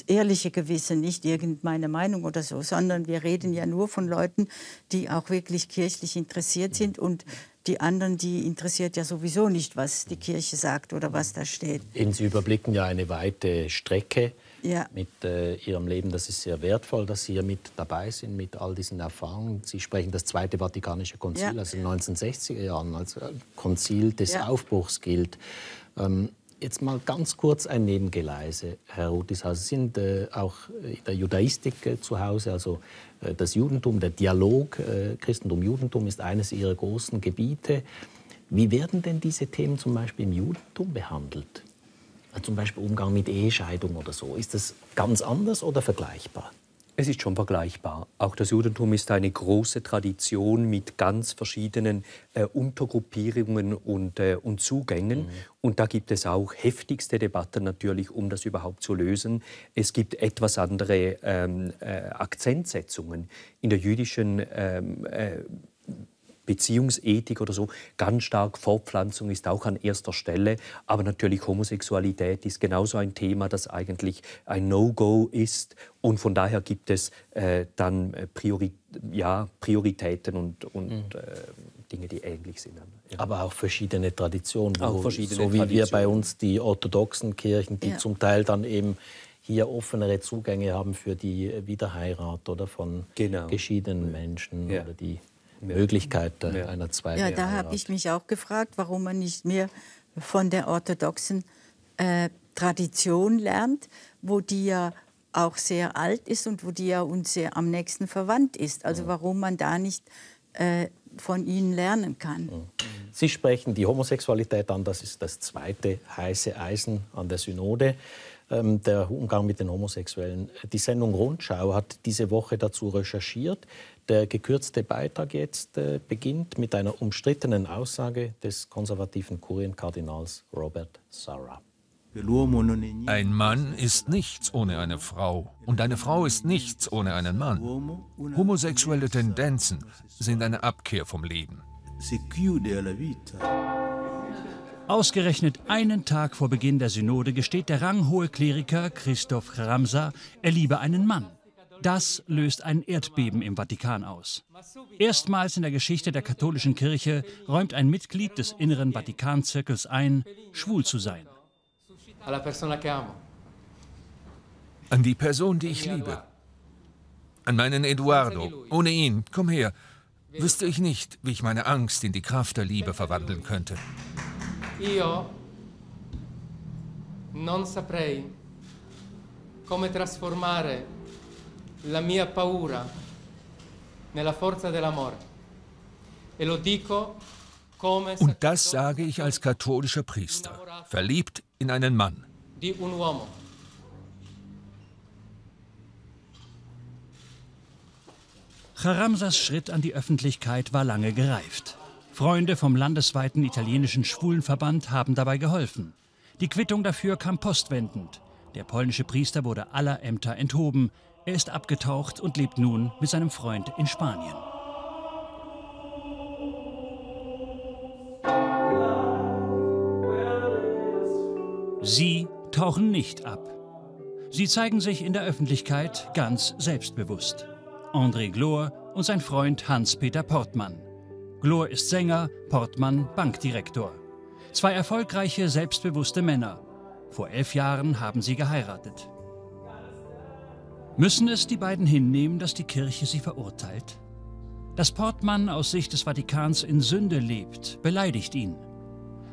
ehrliche Gewissen, nicht irgendeine Meinung oder so, sondern wir reden ja nur von Leuten, die auch wirklich kirchlich interessiert sind, und die anderen, die interessiert ja sowieso nicht, was die Kirche sagt oder was da steht. Sie überblicken ja eine weite Strecke mit Ihrem Leben. Das ist sehr wertvoll, dass Sie hier mit dabei sind, mit all diesen Erfahrungen. Sie sprechen das Zweite Vatikanische Konzil, also in den 1960er Jahren als Konzil des Aufbruchs gilt. Jetzt mal ganz kurz ein Nebengeleise, Herr Rutishaus. Sie sind auch in der Judaistik zu Hause, also das Judentum, der Dialog Christentum-Judentum ist eines Ihrer großen Gebiete. Wie werden denn diese Themen zum Beispiel im Judentum behandelt? Zum Beispiel Umgang mit Ehescheidung oder so. Ist das ganz anders oder vergleichbar? Es ist schon vergleichbar. Auch das Judentum ist eine große Tradition mit ganz verschiedenen Untergruppierungen und Zugängen. Und da gibt es auch heftigste Debatten natürlich, um das überhaupt zu lösen. Es gibt etwas andere Akzentsetzungen in der jüdischen Beziehungsethik oder so. Ganz stark Fortpflanzung ist auch an erster Stelle. Aber natürlich Homosexualität ist genauso ein Thema, das eigentlich ein No-Go ist. Und von daher gibt es dann Prioritäten und Dinge, die ähnlich sind. Ja. Aber auch verschiedene Traditionen, so wie wir bei uns die orthodoxen Kirchen, die zum Teil dann eben hier offenere Zugänge haben für die Wiederheirat oder von geschiedenen Menschen oder die Möglichkeit einer zweiten Heirat. Ja, da habe ich mich auch gefragt, warum man nicht mehr von der orthodoxen Tradition lernt, wo die ja auch sehr alt ist und wo die ja uns sehr am nächsten verwandt ist. Also warum man da nicht von ihnen lernen kann. Sie sprechen die Homosexualität an, das ist das zweite heiße Eisen an der Synode, der Umgang mit den Homosexuellen. Die Sendung Rundschau hat diese Woche dazu recherchiert. Der gekürzte Beitrag jetzt beginnt mit einer umstrittenen Aussage des konservativen Kurienkardinals Robert Sarra. Ein Mann ist nichts ohne eine Frau und eine Frau ist nichts ohne einen Mann. Homosexuelle Tendenzen sind eine Abkehr vom Leben. Ausgerechnet einen Tag vor Beginn der Synode gesteht der ranghohe Kleriker Christoph Charamsa, er liebe einen Mann. Das löst ein Erdbeben im Vatikan aus. Erstmals in der Geschichte der katholischen Kirche räumt ein Mitglied des inneren Vatikanzirkels ein, schwul zu sein. An die Person, die ich liebe. An meinen Eduardo. Ohne ihn, komm her, wüsste ich nicht, wie ich meine Angst in die Kraft der Liebe verwandeln könnte. Io non saprei come trasformare la mia paura nella forza dell'amore. E lo dico come. Und das sage ich als katholischer Priester, verliebt in einen Mann. Di un uomo. Charamsas Schritt an die Öffentlichkeit war lange gereift. Freunde vom landesweiten italienischen Schwulenverband haben dabei geholfen. Die Quittung dafür kam postwendend. Der polnische Priester wurde aller Ämter enthoben. Er ist abgetaucht und lebt nun mit seinem Freund in Spanien. Sie tauchen nicht ab. Sie zeigen sich in der Öffentlichkeit ganz selbstbewusst. André Glor und sein Freund Hans-Peter Portmann. Glor ist Sänger, Portmann Bankdirektor. Zwei erfolgreiche, selbstbewusste Männer. Vor 11 Jahren haben sie geheiratet. Müssen es die beiden hinnehmen, dass die Kirche sie verurteilt? Dass Portmann aus Sicht des Vatikans in Sünde lebt, beleidigt ihn.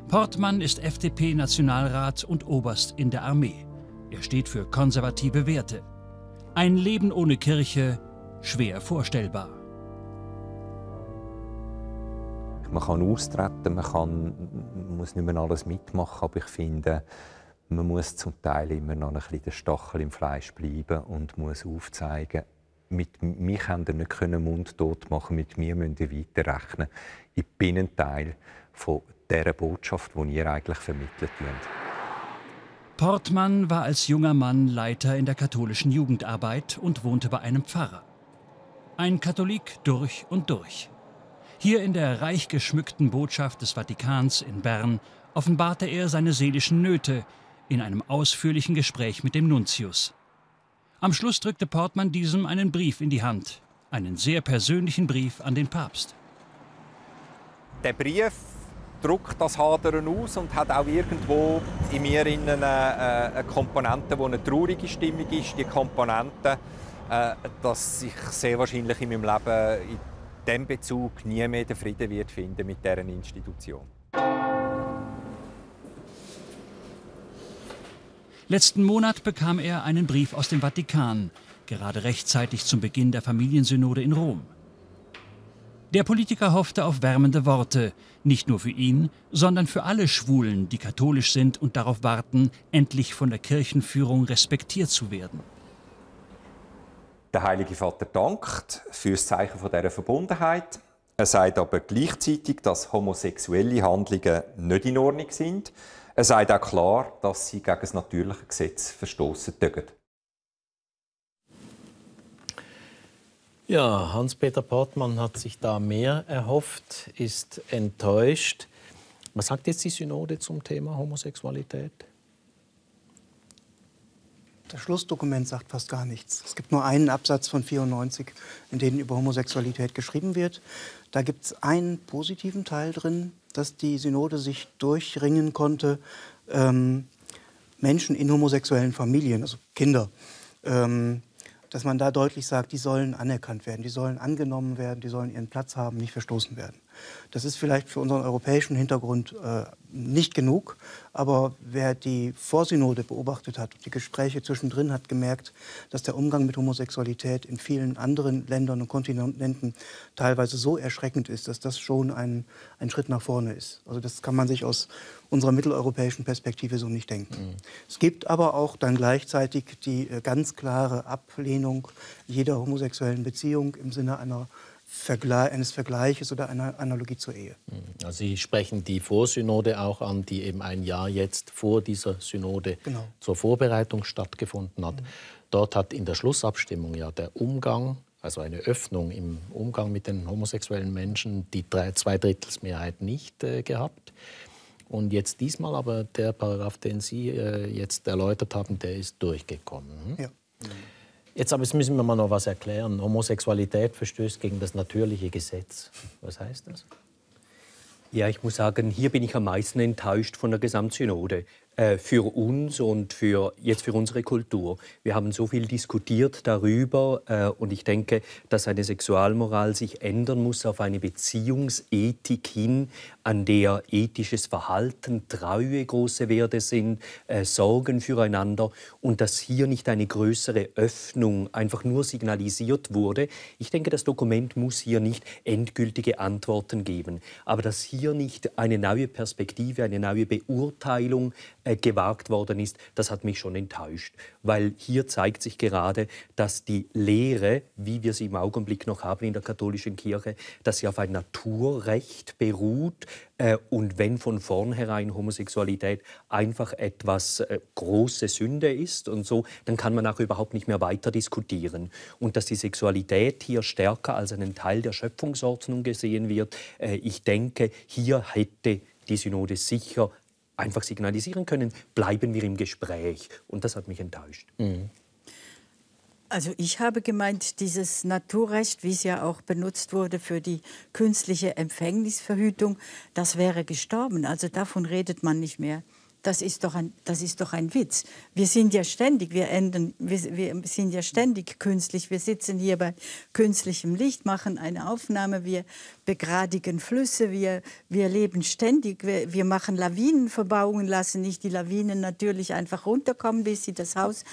Portmann ist FDP-Nationalrat und Oberst in der Armee. Er steht für konservative Werte. Ein Leben ohne Kirche, schwer vorstellbar. Man kann austreten, man muss nicht mehr alles mitmachen, aber ich finde, man muss zum Teil immer noch ein bisschen den Stachel im Fleisch bleiben und muss aufzeigen, mit mir könnt ihr nicht mundtot machen, mit mir müsst ihr weiterrechnen. Ich bin ein Teil von dieser Botschaft, die ihr eigentlich vermittelt habt. Portmann war als junger Mann Leiter in der katholischen Jugendarbeit und wohnte bei einem Pfarrer. Ein Katholik durch und durch. Hier in der reich geschmückten Botschaft des Vatikans in Bern offenbarte er seine seelischen Nöte in einem ausführlichen Gespräch mit dem Nuntius. Am Schluss drückte Portmann diesem einen Brief in die Hand, einen sehr persönlichen Brief an den Papst. Der Brief drückt das Hadern aus und hat auch irgendwo in mir eine Komponente, die eine traurige Stimmung ist. Die Komponente, dass ich sehr wahrscheinlich in meinem Leben in diesem Bezug nie mehr den Frieden wird finden mit dieser Institution. Letzten Monat bekam er einen Brief aus dem Vatikan, gerade rechtzeitig zum Beginn der Familiensynode in Rom. Der Politiker hoffte auf wärmende Worte, nicht nur für ihn, sondern für alle Schwulen, die katholisch sind und darauf warten, endlich von der Kirchenführung respektiert zu werden. Der Heilige Vater dankt für das Zeichen dieser Verbundenheit. Er sagt aber gleichzeitig, dass homosexuelle Handlungen nicht in Ordnung sind. Er sagt auch klar, dass sie gegen das natürliche Gesetz verstoßen dürfen. Ja, Hans-Peter Portmann hat sich da mehr erhofft, ist enttäuscht. Was sagt jetzt die Synode zum Thema Homosexualität? Das Schlussdokument sagt fast gar nichts. Es gibt nur einen Absatz von 94, in dem über Homosexualität geschrieben wird. Da gibt es einen positiven Teil drin, dass die Synode sich durchringen konnte, Menschen in homosexuellen Familien, also Kinder, dass man da deutlich sagt, die sollen anerkannt werden, die sollen angenommen werden, die sollen ihren Platz haben, nicht verstoßen werden. Das ist vielleicht für unseren europäischen Hintergrund nicht genug, aber wer die Vorsynode beobachtet hat, die Gespräche zwischendrin, hat gemerkt, dass der Umgang mit Homosexualität in vielen anderen Ländern und Kontinenten teilweise so erschreckend ist, dass das schon ein Schritt nach vorne ist. Also das kann man sich aus unserer mitteleuropäischen Perspektive so nicht denken. Es gibt aber auch dann gleichzeitig die ganz klare Ablehnung jeder homosexuellen Beziehung im Sinne eines Vergleiches oder einer Analogie zur Ehe. Also Sie sprechen die Vorsynode auch an, die eben ein Jahr jetzt vor dieser Synode zur Vorbereitung stattgefunden hat. Dort hat in der Schlussabstimmung ja der Umgang, also eine Öffnung im Umgang mit den homosexuellen Menschen, die Zweidrittelsmehrheit nicht gehabt. Und jetzt diesmal aber der Paragraph, den Sie jetzt erläutert haben, der ist durchgekommen. Ja. Jetzt müssen wir mal noch was erklären. Homosexualität verstößt gegen das natürliche Gesetz. Was heißt das? Ja, ich muss sagen, hier bin ich am meisten enttäuscht von der Gesamtsynode. Für uns und für unsere Kultur. Wir haben so viel diskutiert darüber und ich denke, dass eine Sexualmoral sich ändern muss auf eine Beziehungsethik hin, an der ethisches Verhalten, Treue große Werte sind, Sorgen füreinander und dass hier nicht eine größere Öffnung einfach nur signalisiert wurde. Ich denke, das Dokument muss hier nicht endgültige Antworten geben, aber dass hier nicht eine neue Perspektive, eine neue Beurteilung gewagt worden ist, das hat mich schon enttäuscht. Weil hier zeigt sich gerade, dass die Lehre, wie wir sie im Augenblick noch haben in der katholischen Kirche, dass sie auf ein Naturrecht beruht und wenn von vornherein Homosexualität einfach etwas große Sünde ist und so, dann kann man auch überhaupt nicht mehr weiter diskutieren. Und dass die Sexualität hier stärker als einen Teil der Schöpfungsordnung gesehen wird, ich denke, hier hätte die Synode sicher einfach signalisieren können, bleiben wir im Gespräch. Und das hat mich enttäuscht. Also ich habe gemeint, dieses Naturrecht, wie es ja auch benutzt wurde für die künstliche Empfängnisverhütung, das wäre gestorben. Also davon redet man nicht mehr. Das ist doch ein Witz. Wir sind ja ständig, wir sind ja ständig künstlich. Wir sitzen hier bei künstlichem Licht, machen eine Aufnahme, wir begradigen Flüsse, wir leben ständig, wir machen Lawinenverbauungen, lassen nicht die Lawinen natürlich einfach runterkommen, bis sie das Haus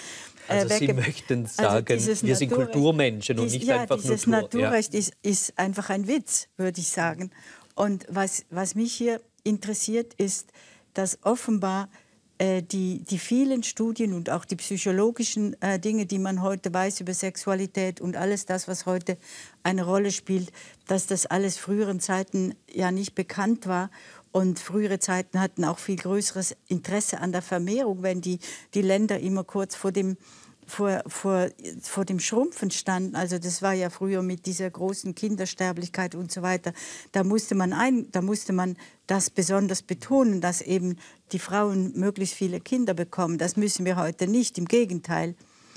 Sie möchten sagen, wir sind Kulturmenschen und nicht einfach nur dieses Naturrecht ist einfach ein Witz, würde ich sagen. Und was mich hier interessiert, ist, dass offenbar die vielen Studien und auch die psychologischen Dinge, die man heute weiß über Sexualität und alles das, was heute eine Rolle spielt, dass das alles früheren Zeiten ja nicht bekannt war. Und frühere Zeiten hatten auch viel größeres Interesse an der Vermehrung, wenn die Länder immer kurz vor dem Schrumpfen standen. Also das war ja früher mit dieser großen Kindersterblichkeit und so weiter. Da musste man das besonders betonen, dass eben die Frauen möglichst viele Kinder bekommen. Das müssen wir heute nicht, im Gegenteil.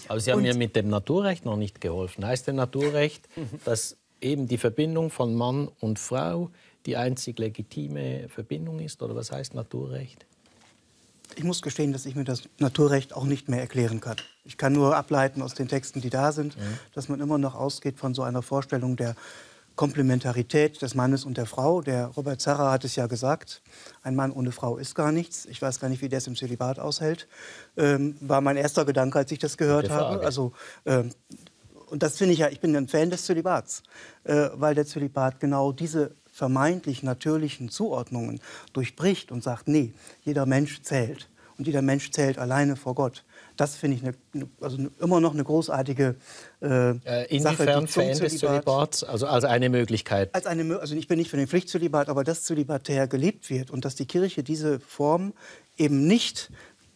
Aber Sie haben mir mit dem Naturrecht noch nicht geholfen. Heißt denn Naturrecht, dass eben die Verbindung von Mann und Frau die einzig legitime Verbindung ist? Oder was heißt Naturrecht? Ich muss gestehen, dass ich mir das Naturrecht auch nicht mehr erklären kann. Ich kann nur ableiten aus den Texten, die da sind, dass man immer noch ausgeht von so einer Vorstellung der Komplementarität des Mannes und der Frau. Der Robert Serra hat es ja gesagt, ein Mann ohne Frau ist gar nichts. Ich weiß gar nicht, wie der es im Zölibat aushält. War mein erster Gedanke, als ich das gehört habe. Also, und das finde ich ja, ich bin ein Fan des Zölibats, weil der Zölibat genau diese vermeintlich natürlichen Zuordnungen durchbricht und sagt, nee, jeder Mensch zählt. Und jeder Mensch zählt alleine vor Gott. Das finde ich immer noch eine großartige Sache. Inwiefern Fan des Zölibats? Also als eine Möglichkeit? Also ich bin nicht für den Pflichtzölibat, aber dass zölibatär gelebt wird und dass die Kirche diese Form eben nicht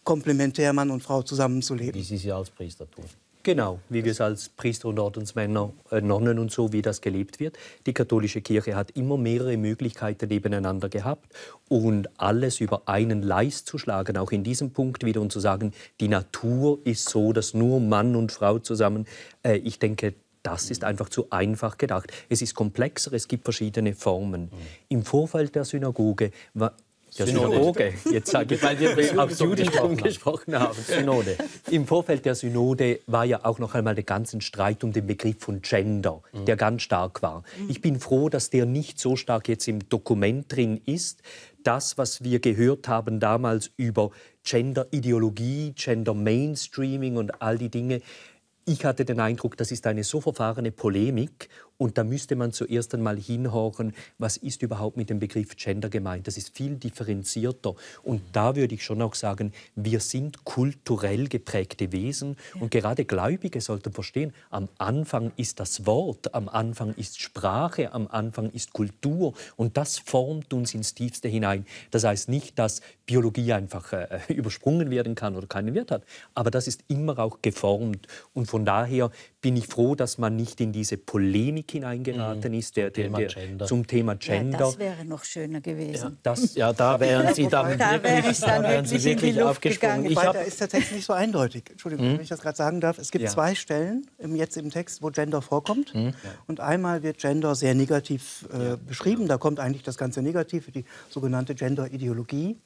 komplementär Mann und Frau zusammenzuleben. Wie Sie als Priester tun. Genau, wie wir es als Priester und Ordensmänner, Nonnen und so, wie das gelebt wird. Die katholische Kirche hat immer mehrere Möglichkeiten nebeneinander gehabt und alles über einen Leist zu schlagen, auch in diesem Punkt wieder und zu sagen, die Natur ist so, dass nur Mann und Frau zusammen, ich denke, das ist einfach zu einfach gedacht. Es ist komplexer, es gibt verschiedene Formen. Im Vorfeld der Synagoge war Synagoge, jetzt sage ich, weil wir aufs Judentum gesprochen haben. Synode. Im Vorfeld der Synode war ja auch noch einmal der ganze Streit um den Begriff von Gender, der ganz stark war. Ich bin froh, dass der nicht so stark jetzt im Dokument drin ist. Das, was wir gehört haben damals über Gender-Ideologie, Gender-Mainstreaming und all die Dinge, ich hatte den Eindruck, das ist eine so verfahrene Polemik und da müsste man zuerst einmal hinhören, was ist überhaupt mit dem Begriff Gender gemeint. Das ist viel differenzierter und da würde ich schon auch sagen, wir sind kulturell geprägte Wesen und gerade Gläubige sollten verstehen, am Anfang ist das Wort, am Anfang ist Sprache, am Anfang ist Kultur und das formt uns ins Tiefste hinein. Das heißt nicht, dass Biologie einfach übersprungen werden kann oder keinen Wert hat, aber das ist immer auch geformt und von daher bin ich froh, dass man nicht in diese Polemik hineingeraten ist zum Thema Gender. Ja, das wäre noch schöner gewesen. Ja, da wären Sie dann wirklich aufgesprungen. Wobei, da ist der Text nicht so eindeutig. Entschuldigung, wenn ich das gerade sagen darf. Es gibt zwei Stellen jetzt im Text, wo Gender vorkommt. Und einmal wird Gender sehr negativ beschrieben. Da kommt eigentlich das ganze Negative, die sogenannte Gender-Ideologie,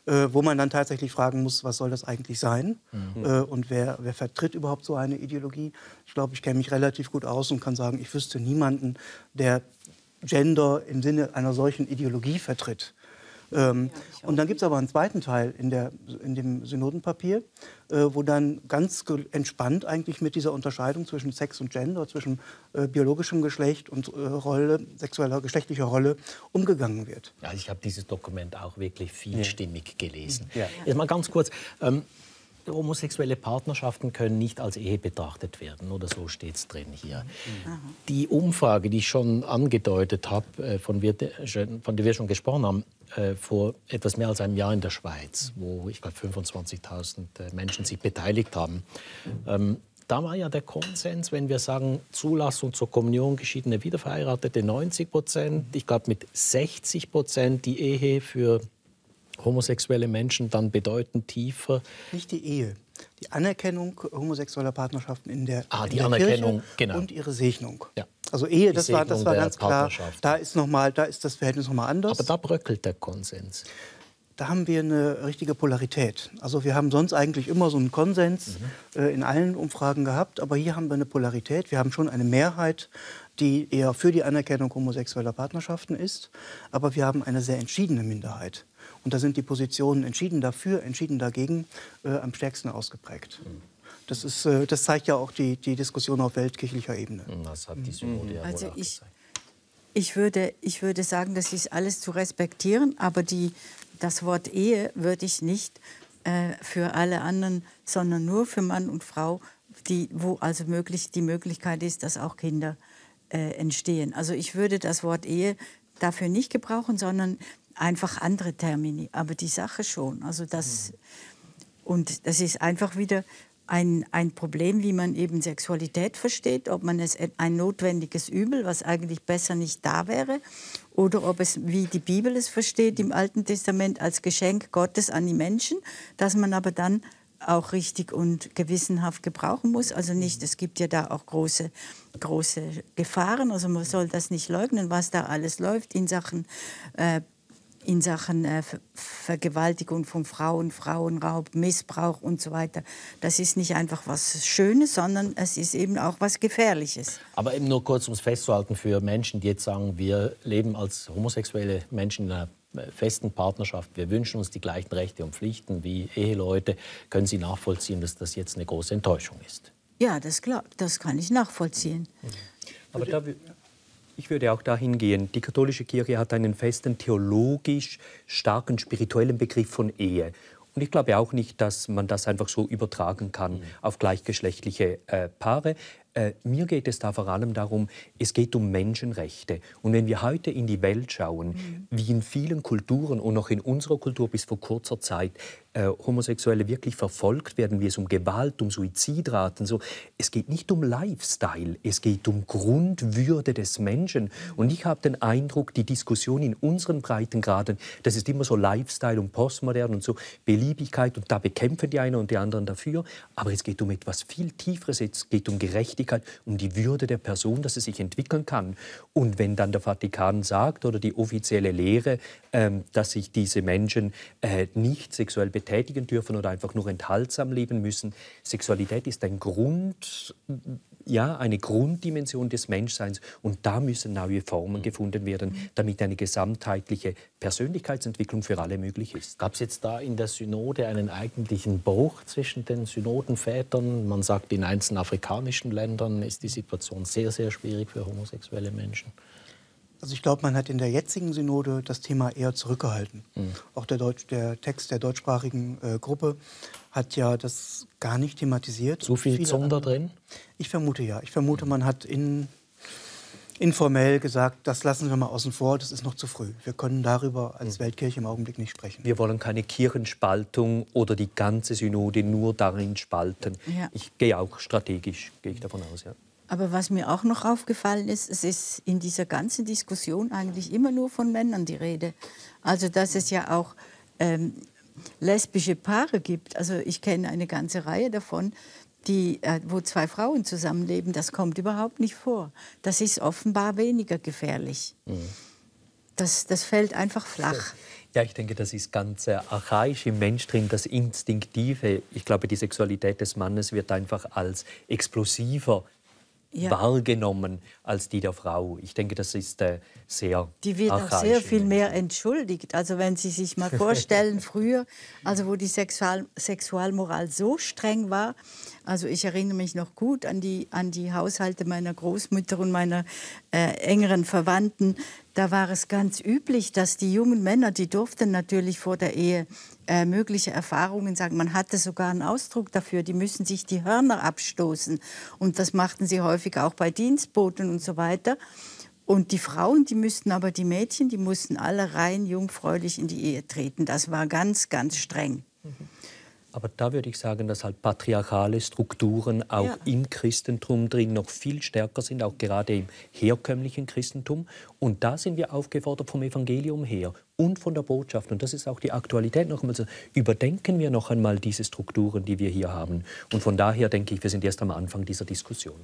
wo man dann tatsächlich fragen muss, was soll das eigentlich sein? Und wer vertritt überhaupt so eine Ideologie? Ich glaube, ich kenne mich relativ gut aus und kann sagen, ich wüsste niemanden, der Gender im Sinne einer solchen Ideologie vertritt. Und dann gibt es aber einen zweiten Teil in dem Synodenpapier, wo dann ganz entspannt eigentlich mit dieser Unterscheidung zwischen Sex und Gender, zwischen biologischem Geschlecht und geschlechtlicher Rolle umgegangen wird. Ja, ich habe dieses Dokument auch wirklich vielstimmig gelesen. Jetzt mal ganz kurz. Homosexuelle Partnerschaften können nicht als Ehe betrachtet werden, oder so steht es drin hier. Die Umfrage, die ich schon angedeutet habe, von der wir schon gesprochen haben, vor etwas mehr als einem Jahr in der Schweiz, wo ich glaube 25.000 Menschen sich beteiligt haben, da war ja der Konsens, wenn wir sagen, Zulassung zur Kommunion geschiedene Wiederverheiratete 90%, ich glaube mit 60% die Ehe für homosexuelle Menschen dann bedeutend tiefer. Nicht die Ehe, die Anerkennung homosexueller Partnerschaften in der Anerkennung, Kirche und ihre Segnung. Ja. Also Ehe, das war ganz klar. Da ist das Verhältnis nochmal anders. Aber da bröckelt der Konsens. Da haben wir eine richtige Polarität. Also wir haben sonst eigentlich immer so einen Konsens in allen Umfragen gehabt, aber hier haben wir eine Polarität. Wir haben schon eine Mehrheit, die eher für die Anerkennung homosexueller Partnerschaften ist, aber wir haben eine sehr entschiedene Minderheit. Und da sind die Positionen entschieden dafür, entschieden dagegen am stärksten ausgeprägt. Das zeigt ja auch die Diskussion auf weltkirchlicher Ebene. Das hat die Synode ja also wohl auch gesagt. Ich würde sagen, das ist alles zu respektieren, aber das Wort Ehe würde ich nicht für alle anderen, sondern nur für Mann und Frau, wo also die Möglichkeit ist, dass auch Kinder entstehen. Also ich würde das Wort Ehe dafür nicht gebrauchen, sondern einfach andere Termini, aber die Sache schon. Also und das ist einfach wieder ein Problem, wie man eben Sexualität versteht, ob man es ein notwendiges Übel, was eigentlich besser nicht da wäre, oder ob es, wie die Bibel es versteht, im Alten Testament als Geschenk Gottes an die Menschen, das man aber dann auch richtig und gewissenhaft gebrauchen muss. Also nicht, es gibt ja da auch große Gefahren, also man soll das nicht leugnen, was da alles läuft in Sachen Vergewaltigung von Frauen, Frauenraub, Missbrauch und so weiter. Das ist nicht einfach was Schönes, sondern es ist eben auch was Gefährliches. Aber eben nur kurz, um es festzuhalten, für Menschen, die jetzt sagen, wir leben als homosexuelle Menschen in einer festen Partnerschaft, wir wünschen uns die gleichen Rechte und Pflichten wie Eheleute, können Sie nachvollziehen, dass das jetzt eine große Enttäuschung ist? Ja, das ist klar, das kann ich nachvollziehen. Aber ich würde auch dahin gehen, die katholische Kirche hat einen festen theologisch starken spirituellen Begriff von Ehe. Und ich glaube auch nicht, dass man das einfach so übertragen kann auf gleichgeschlechtliche Paare. Mir geht es da vor allem darum, es geht um Menschenrechte. Und wenn wir heute in die Welt schauen, wie in vielen Kulturen und auch in unserer Kultur bis vor kurzer Zeit Homosexuelle wirklich verfolgt werden, wie es um Gewalt, um Suizidraten, so. Es geht nicht um Lifestyle, es geht um Grundwürde des Menschen. Und ich habe den Eindruck, die Diskussion in unseren Breitengraden, das ist immer so Lifestyle und Postmodern und so Beliebigkeit und da bekämpfen die einen und die anderen dafür. Aber es geht um etwas viel Tieferes, es geht um Gerechtigkeit, um die Würde der Person, dass es sich entwickeln kann. Und wenn dann der Vatikan sagt oder die offizielle Lehre, dass sich diese Menschen nicht sexuell betätigen dürfen oder einfach nur enthaltsam leben müssen. Sexualität ist eine Grunddimension des Menschseins und da müssen neue Formen gefunden werden, damit eine gesamtheitliche Persönlichkeitsentwicklung für alle möglich ist. Gab es jetzt da in der Synode einen eigentlichen Bruch zwischen den Synodenvätern? Man sagt, in einzelnen afrikanischen Ländern ist die Situation sehr, sehr schwierig für homosexuelle Menschen. Also ich glaube, man hat in der jetzigen Synode das Thema eher zurückgehalten. Auch der Text der deutschsprachigen Gruppe hat ja das gar nicht thematisiert. Zu viel Zunder drin? Ich vermute ja. Ich vermute, man hat informell gesagt, das lassen wir mal außen vor, das ist noch zu früh. Wir können darüber als Weltkirche im Augenblick nicht sprechen. Wir wollen keine Kirchenspaltung oder die ganze Synode nur darin spalten. Ja. Ich gehe auch strategisch, gehe ich davon aus, ja. Aber was mir auch noch aufgefallen ist, es ist in dieser ganzen Diskussion eigentlich immer nur von Männern die Rede. Also dass es ja auch lesbische Paare gibt. Also ich kenne eine ganze Reihe davon, wo zwei Frauen zusammenleben. Das kommt überhaupt nicht vor. Das ist offenbar weniger gefährlich. Das fällt einfach flach. Ja, ich denke, das ist ganz archaisch im Mensch drin, das Instinktive. Ich glaube, die Sexualität des Mannes wird einfach als explosiver wahrgenommen als die der Frau. Ich denke, das ist sehr Die wird auch sehr viel mehr entschuldigt. Also wenn Sie sich mal vorstellen, früher, also wo die Sexualmoral so streng war, also ich erinnere mich noch gut an die Haushalte meiner Großmutter und meiner engeren Verwandten. Da war es ganz üblich, dass die jungen Männer, die durften natürlich vor der Ehe mögliche Erfahrungen sagen. Man hatte sogar einen Ausdruck dafür, die müssen sich die Hörner abstoßen. Und das machten sie häufig auch bei Dienstboten und so weiter. Und die Frauen, die Mädchen, die mussten alle rein jungfräulich in die Ehe treten. Das war ganz, ganz streng. Aber da würde ich sagen, dass halt patriarchale Strukturen auch im Christentum drin noch viel stärker sind, auch gerade im herkömmlichen Christentum. Und da sind wir aufgefordert vom Evangelium her und von der Botschaft. Und das ist auch die Aktualität noch einmal. Überdenken wir noch einmal diese Strukturen, die wir hier haben. Und von daher denke ich, wir sind erst am Anfang dieser Diskussion.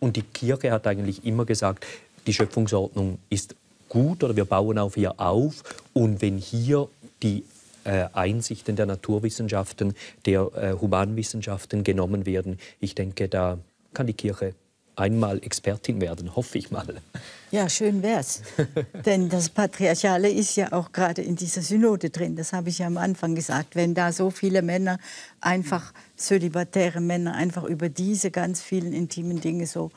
Und die Kirche hat eigentlich immer gesagt, die Schöpfungsordnung ist gut oder wir bauen auf ihr auf. Und wenn hier die Einsichten der Naturwissenschaften, der Humanwissenschaften genommen werden. Ich denke, da kann die Kirche einmal Expertin werden, hoffe ich mal. Ja, schön wär's. Denn das Patriarchale ist ja auch gerade in dieser Synode drin. Das habe ich ja am Anfang gesagt. Wenn da so viele Männer, einfach zölibatäre Männer, einfach über diese ganz vielen intimen Dinge so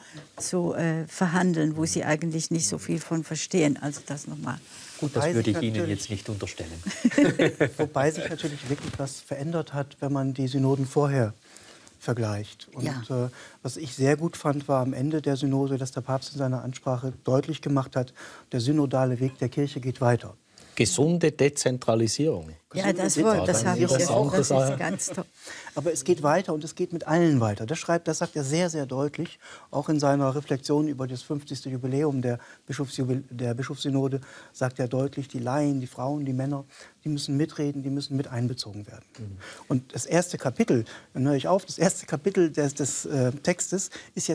verhandeln, wo sie eigentlich nicht so viel von verstehen. Also das nochmal. Gut, das würde ich Ihnen jetzt nicht unterstellen. Wobei sich natürlich wirklich was verändert hat, wenn man die Synoden vorher vergleicht. Und was ich sehr gut fand, war am Ende der Synode, dass der Papst in seiner Ansprache deutlich gemacht hat, der synodale Weg der Kirche geht weiter. Gesunde Dezentralisierung. Ja, das habe ich jetzt auch. Das ist ganz toll. Aber es geht weiter und es geht mit allen weiter. Das sagt er sehr, sehr deutlich. Auch in seiner Reflexion über das 50. Jubiläum der Bischofssynode sagt er deutlich, die Laien, die Frauen, die Männer, die müssen mitreden, die müssen mit einbezogen werden. Und das erste Kapitel, dann höre ich auf, das erste Kapitel des Textes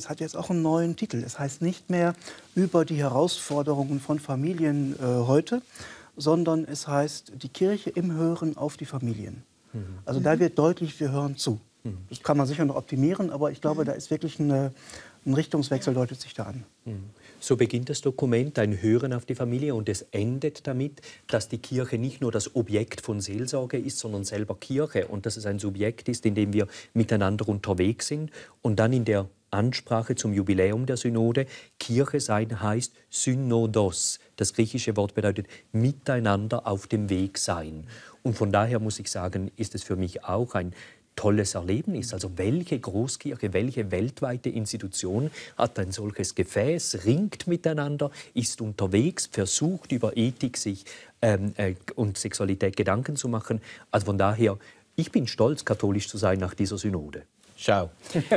hat jetzt auch einen neuen Titel. Es heißt nicht mehr über die Herausforderungen von Familien heute, sondern es heißt die Kirche im Hören auf die Familien. Also da wird deutlich, wir hören zu. Das kann man sicher noch optimieren, aber ich glaube, da ist wirklich ein Richtungswechsel, deutet sich da an. So beginnt das Dokument, ein Hören auf die Familie, und es endet damit, dass die Kirche nicht nur das Objekt von Seelsorge ist, sondern selber Kirche, und dass es ein Subjekt ist, in dem wir miteinander unterwegs sind. Und dann in der Ansprache zum Jubiläum der Synode, Kirche sein heißt Synodos. Das griechische Wort bedeutet miteinander auf dem Weg sein. Und von daher muss ich sagen, ist es für mich auch ein tolles Erlebnis. Also welche Großkirche, welche weltweite Institution hat ein solches Gefäß, ringt miteinander, ist unterwegs, versucht über Ethik sich und Sexualität Gedanken zu machen. Also von daher, ich bin stolz, katholisch zu sein nach dieser Synode. Schau,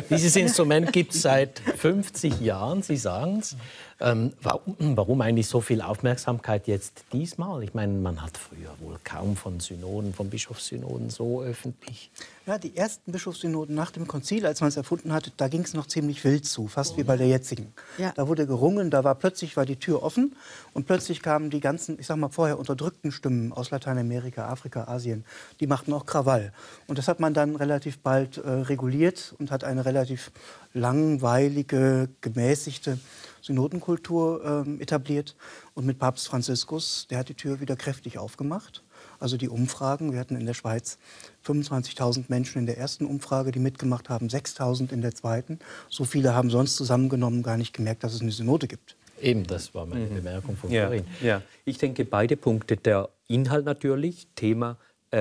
dieses Instrument gibt es seit 50 Jahren, Sie sagen es. Warum eigentlich so viel Aufmerksamkeit jetzt diesmal? Ich meine, man hat früher wohl kaum von Synoden, von Bischofssynoden so öffentlich. Ja, die ersten Bischofssynoden nach dem Konzil, als man es erfunden hatte, da ging es noch ziemlich wild zu, fast wie bei der jetzigen. Ja. Da wurde gerungen, plötzlich war die Tür offen und plötzlich kamen die ganzen, ich sag mal vorher unterdrückten Stimmen aus Lateinamerika, Afrika, Asien, die machten auch Krawall. Und das hat man dann relativ bald reguliert und hat eine relativ langweilige, gemäßigte Synodenkultur etabliert. Und mit Papst Franziskus, der hat die Tür wieder kräftig aufgemacht. Also die Umfragen, wir hatten in der Schweiz 25.000 Menschen in der ersten Umfrage, die mitgemacht haben, 6.000 in der zweiten. So viele haben sonst zusammengenommen gar nicht gemerkt, dass es eine Synode gibt. Eben, das war meine Bemerkung von vorhin. Ja, ich denke, beide Punkte, der Inhalt natürlich, Thema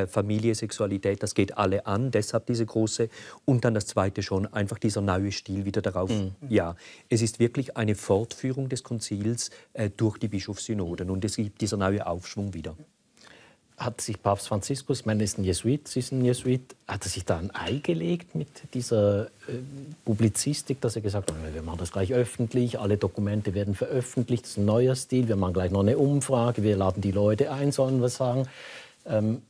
Familie, Sexualität, das geht alle an, deshalb diese große. Und dann das Zweite schon, einfach dieser neue Stil wieder darauf. Ja, es ist wirklich eine Fortführung des Konzils durch die Bischofssynoden und es gibt dieser neue Aufschwung wieder. Hat sich Papst Franziskus, ich meine, er ist ein Jesuit, Sie sind ein Jesuit, hat er sich da ein Ei gelegt mit dieser Publizistik, dass er gesagt hat, wir machen das gleich öffentlich, alle Dokumente werden veröffentlicht, das ist ein neuer Stil, wir machen gleich noch eine Umfrage, wir laden die Leute ein, sollen was sagen.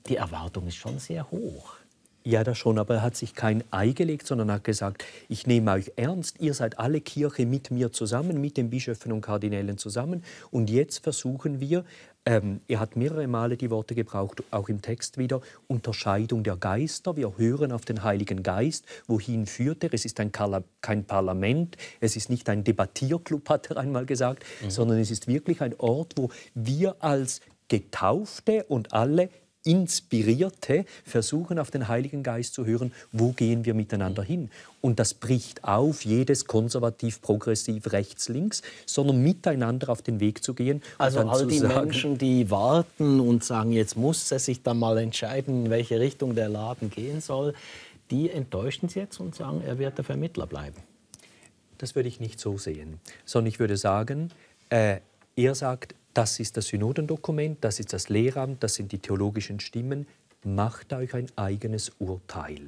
Die Erwartung ist schon sehr hoch. Ja, das schon, aber er hat sich kein Ei gelegt, sondern hat gesagt, ich nehme euch ernst, ihr seid alle Kirche mit mir zusammen, mit den Bischöfen und Kardinälen zusammen. Und jetzt versuchen wir, er hat mehrere Male die Worte gebraucht, auch im Text wieder, Unterscheidung der Geister. Wir hören auf den Heiligen Geist. Wohin führt er? Es ist kein Parlament, es ist nicht ein Debattierclub, hat er einmal gesagt, sondern es ist wirklich ein Ort, wo wir als Getaufte und alle Inspirierte versuchen, auf den Heiligen Geist zu hören, wo gehen wir miteinander hin. Und das bricht auf, jedes konservativ, progressiv, rechts, links, sondern miteinander auf den Weg zu gehen. Also all die Menschen, die warten und sagen, jetzt muss er sich dann mal entscheiden, in welche Richtung der Laden gehen soll, die enttäuschen Sie jetzt und sagen, er wird der Vermittler bleiben. Das würde ich nicht so sehen, sondern ich würde sagen, er sagt, das ist das Synodendokument, das ist das Lehramt, das sind die theologischen Stimmen. Macht euch ein eigenes Urteil.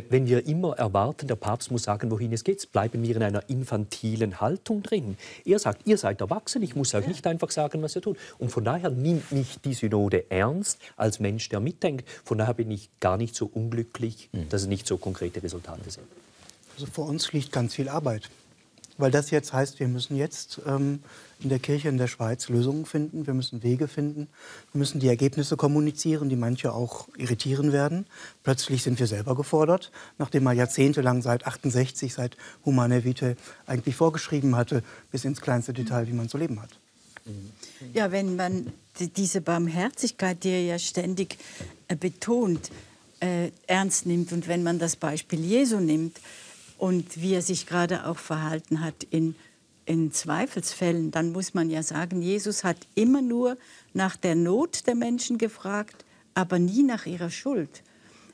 Wenn wir immer erwarten, der Papst muss sagen, wohin es geht, bleiben wir in einer infantilen Haltung drin. Er sagt, ihr seid erwachsen, ich muss euch nicht einfach sagen, was ihr tut. Und von daher nimmt mich die Synode ernst als Mensch, der mitdenkt. Von daher bin ich gar nicht so unglücklich, dass es nicht so konkrete Resultate sind. Also vor uns liegt ganz viel Arbeit. Weil das jetzt heißt, wir müssen jetzt in der Kirche in der Schweiz Lösungen finden, wir müssen Wege finden, wir müssen die Ergebnisse kommunizieren, die manche auch irritieren werden. Plötzlich sind wir selber gefordert, nachdem man jahrzehntelang seit 68, seit Humanae Vitae eigentlich vorgeschrieben hatte, bis ins kleinste Detail, wie man zu leben hat. Ja, wenn man diese Barmherzigkeit, die er ja ständig betont, ernst nimmt und wenn man das Beispiel Jesu nimmt, und wie er sich gerade auch verhalten hat in Zweifelsfällen, dann muss man ja sagen, Jesus hat immer nur nach der Not der Menschen gefragt, aber nie nach ihrer Schuld.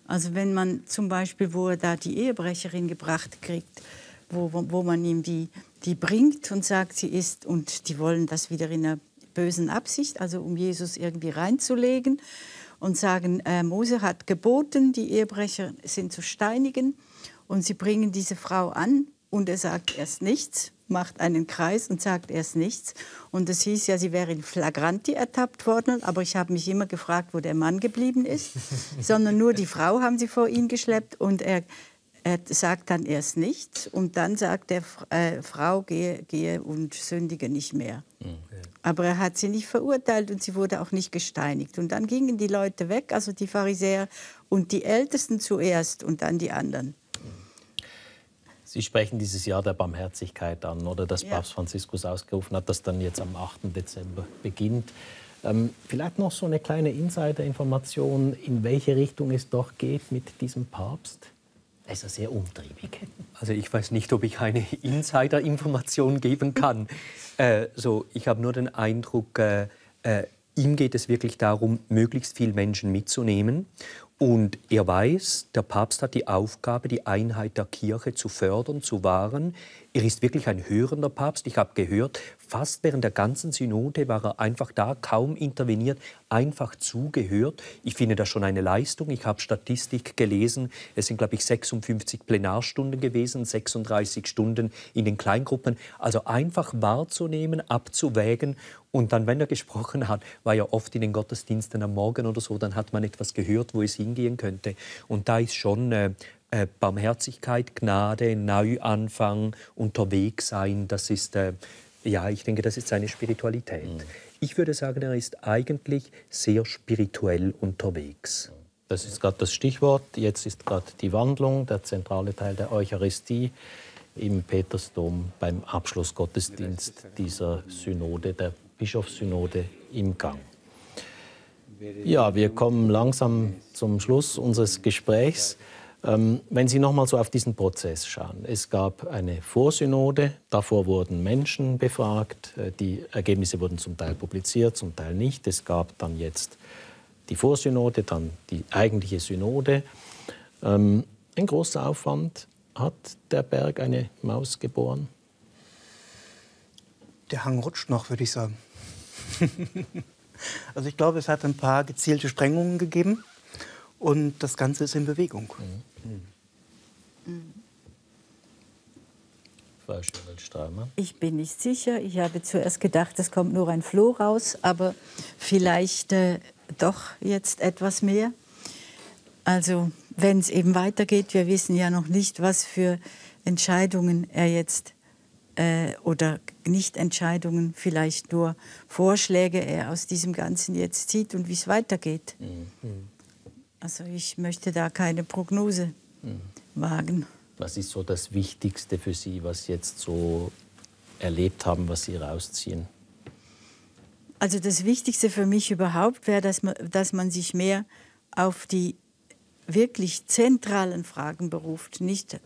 Also wenn man zum Beispiel, wo er da die Ehebrecherin gebracht kriegt, wo man ihm die bringt und sagt, sie ist, und die wollen das wieder in einer bösen Absicht, also um Jesus irgendwie reinzulegen und sagen, Mose hat geboten, die Ehebrecher sind zu steinigen. Und sie bringen diese Frau an und er sagt erst nichts, macht einen Kreis und sagt erst nichts. Und es hieß ja, sie wäre in Flagranti ertappt worden, aber ich habe mich immer gefragt, wo der Mann geblieben ist. Sondern nur die Frau haben sie vor ihn geschleppt und er sagt dann erst nichts. Und dann sagt der Frau, gehe und sündige nicht mehr. Aber er hat sie nicht verurteilt und sie wurde auch nicht gesteinigt. Und dann gingen die Leute weg, also die Pharisäer und die Ältesten zuerst und dann die anderen. Sie sprechen dieses Jahr der Barmherzigkeit an, oder das Papst Franziskus ausgerufen hat, das dann jetzt am 8. Dezember beginnt. Vielleicht noch so eine kleine Insider-Information, in welche Richtung es doch geht mit diesem Papst? Er ist ja sehr umtriebig. Also ich weiß nicht, ob ich eine Insider-Information geben kann. Ich habe nur den Eindruck, ihm geht es wirklich darum, möglichst viele Menschen mitzunehmen. Und er weiß, der Papst hat die Aufgabe, die Einheit der Kirche zu fördern, zu wahren. Er ist wirklich ein hörender Papst. Ich habe gehört, fast während der ganzen Synode war er einfach da, kaum interveniert, einfach zugehört. Ich finde das schon eine Leistung. Ich habe Statistik gelesen. Es sind, glaube ich, 56 Plenarstunden gewesen, 36 Stunden in den Kleingruppen. Also einfach wahrzunehmen, abzuwägen. Und dann, wenn er gesprochen hat, war ja oft in den Gottesdiensten am Morgen oder so, dann hat man etwas gehört, wo es hingehen könnte. Und da ist schon Barmherzigkeit, Gnade, Neuanfang, unterwegs sein, das ist, ja, ich denke, das ist seine Spiritualität. Ich würde sagen, er ist eigentlich sehr spirituell unterwegs. Das ist gerade das Stichwort. Jetzt ist gerade die Wandlung, der zentrale Teil der Eucharistie im Petersdom beim Abschlussgottesdienst dieser Synode, der Bischofssynode, im Gang. Ja, wir kommen langsam zum Schluss unseres Gesprächs. Wenn Sie noch mal so auf diesen Prozess schauen. Es gab eine Vorsynode, davor wurden Menschen befragt, die Ergebnisse wurden zum Teil publiziert, zum Teil nicht. Es gab dann jetzt die Vorsynode, dann die eigentliche Synode. Ein großer Aufwand. Hat der Berg eine Maus geboren? Der Hang rutscht noch, würde ich sagen. Also ich glaube, es hat ein paar gezielte Sprengungen gegeben und das Ganze ist in Bewegung. Frau Schönweldt-Straumann? Ich bin nicht sicher. Ich habe zuerst gedacht, es kommt nur ein Floh raus, aber vielleicht doch jetzt etwas mehr. Also wenn es eben weitergeht, wir wissen ja noch nicht, was für Entscheidungen er jetzt oder Nicht-Entscheidungen, vielleicht nur Vorschläge er aus diesem Ganzen jetzt zieht und wie es weitergeht. Also ich möchte da keine Prognose wagen. Was ist so das Wichtigste für Sie, was Sie jetzt so erlebt haben, was Sie rausziehen? Also das Wichtigste für mich überhaupt wäre, dass man sich mehr auf die wirklich zentralen Fragen beruft, nicht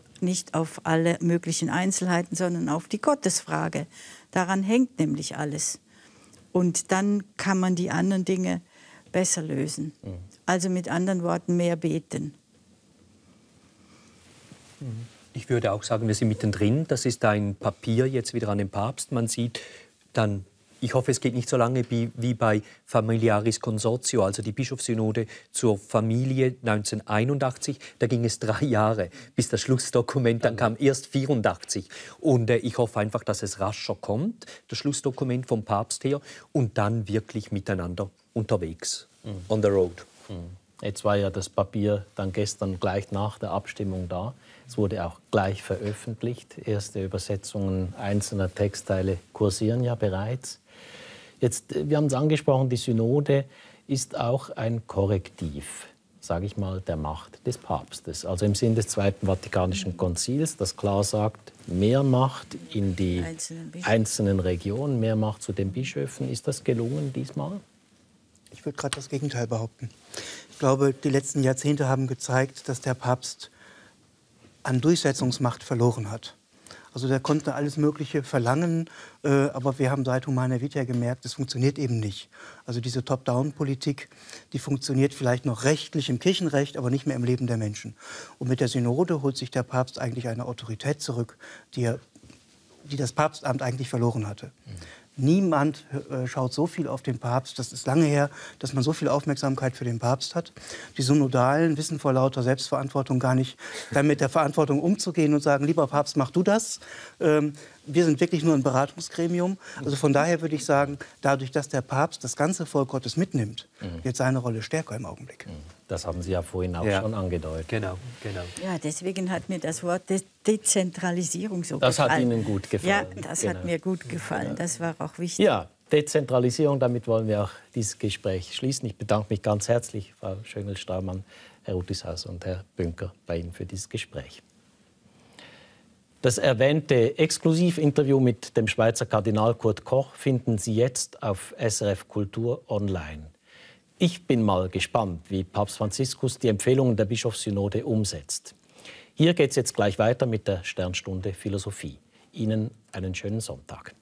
auf alle möglichen Einzelheiten, sondern auf die Gottesfrage. Daran hängt nämlich alles. Und dann kann man die anderen Dinge besser lösen. Also mit anderen Worten, mehr beten. Ich würde auch sagen, wir sind mittendrin. Das ist ein Papier jetzt wieder an den Papst. Man sieht dann, ich hoffe, es geht nicht so lange wie bei Familiaris Consortio, also die Bischofssynode zur Familie 1981. Da ging es 3 Jahre, bis das Schlussdokument, dann kam erst 84. Und ich hoffe einfach, dass es rascher kommt, das Schlussdokument vom Papst her, und dann wirklich miteinander unterwegs, on the road. Jetzt war ja das Papier dann gestern gleich nach der Abstimmung da. Es wurde auch gleich veröffentlicht. Erste Übersetzungen einzelner Textteile kursieren ja bereits. Jetzt, wir haben es angesprochen, die Synode ist auch ein Korrektiv, sage ich mal, der Macht des Papstes. Also im Sinn des Zweiten Vatikanischen Konzils, das klar sagt, mehr Macht in die einzelnen Regionen, mehr Macht zu den Bischöfen. Ist das gelungen diesmal? Ich würde gerade das Gegenteil behaupten. Ich glaube, die letzten Jahrzehnte haben gezeigt, dass der Papst an Durchsetzungsmacht verloren hat. Also der konnte alles Mögliche verlangen, aber wir haben seit Humanae Vitae gemerkt, das funktioniert eben nicht. Also diese Top-Down-Politik, die funktioniert vielleicht noch rechtlich im Kirchenrecht, aber nicht mehr im Leben der Menschen. Und mit der Synode holt sich der Papst eigentlich eine Autorität zurück, die das Papstamt eigentlich verloren hatte. Niemand schaut so viel auf den Papst. Das ist lange her, dass man so viel Aufmerksamkeit für den Papst hat. Die Synodalen wissen vor lauter Selbstverantwortung gar nicht, dann mit der Verantwortung umzugehen und sagen, lieber Papst, mach du das. Wir sind wirklich nur ein Beratungsgremium. Also von daher würde ich sagen, dadurch, dass der Papst das ganze Volk Gottes mitnimmt, wird seine Rolle stärker im Augenblick. Das haben Sie ja vorhin auch schon angedeutet. Genau. Ja, deswegen hat mir das Wort Dezentralisierung so gefallen. Das hat Ihnen gut gefallen. Ja, das hat mir gut gefallen. Das war auch wichtig. Ja, Dezentralisierung, damit wollen wir auch dieses Gespräch schließen. Ich bedanke mich ganz herzlich, Frau Schönweldt-Straumann, Herr Rutishaus und Herr Bünker, bei Ihnen für dieses Gespräch. Das erwähnte Exklusivinterview mit dem Schweizer Kardinal Kurt Koch finden Sie jetzt auf SRF Kultur online. Ich bin mal gespannt, wie Papst Franziskus die Empfehlungen der Bischofssynode umsetzt. Hier geht es jetzt gleich weiter mit der Sternstunde Philosophie. Ihnen einen schönen Sonntag.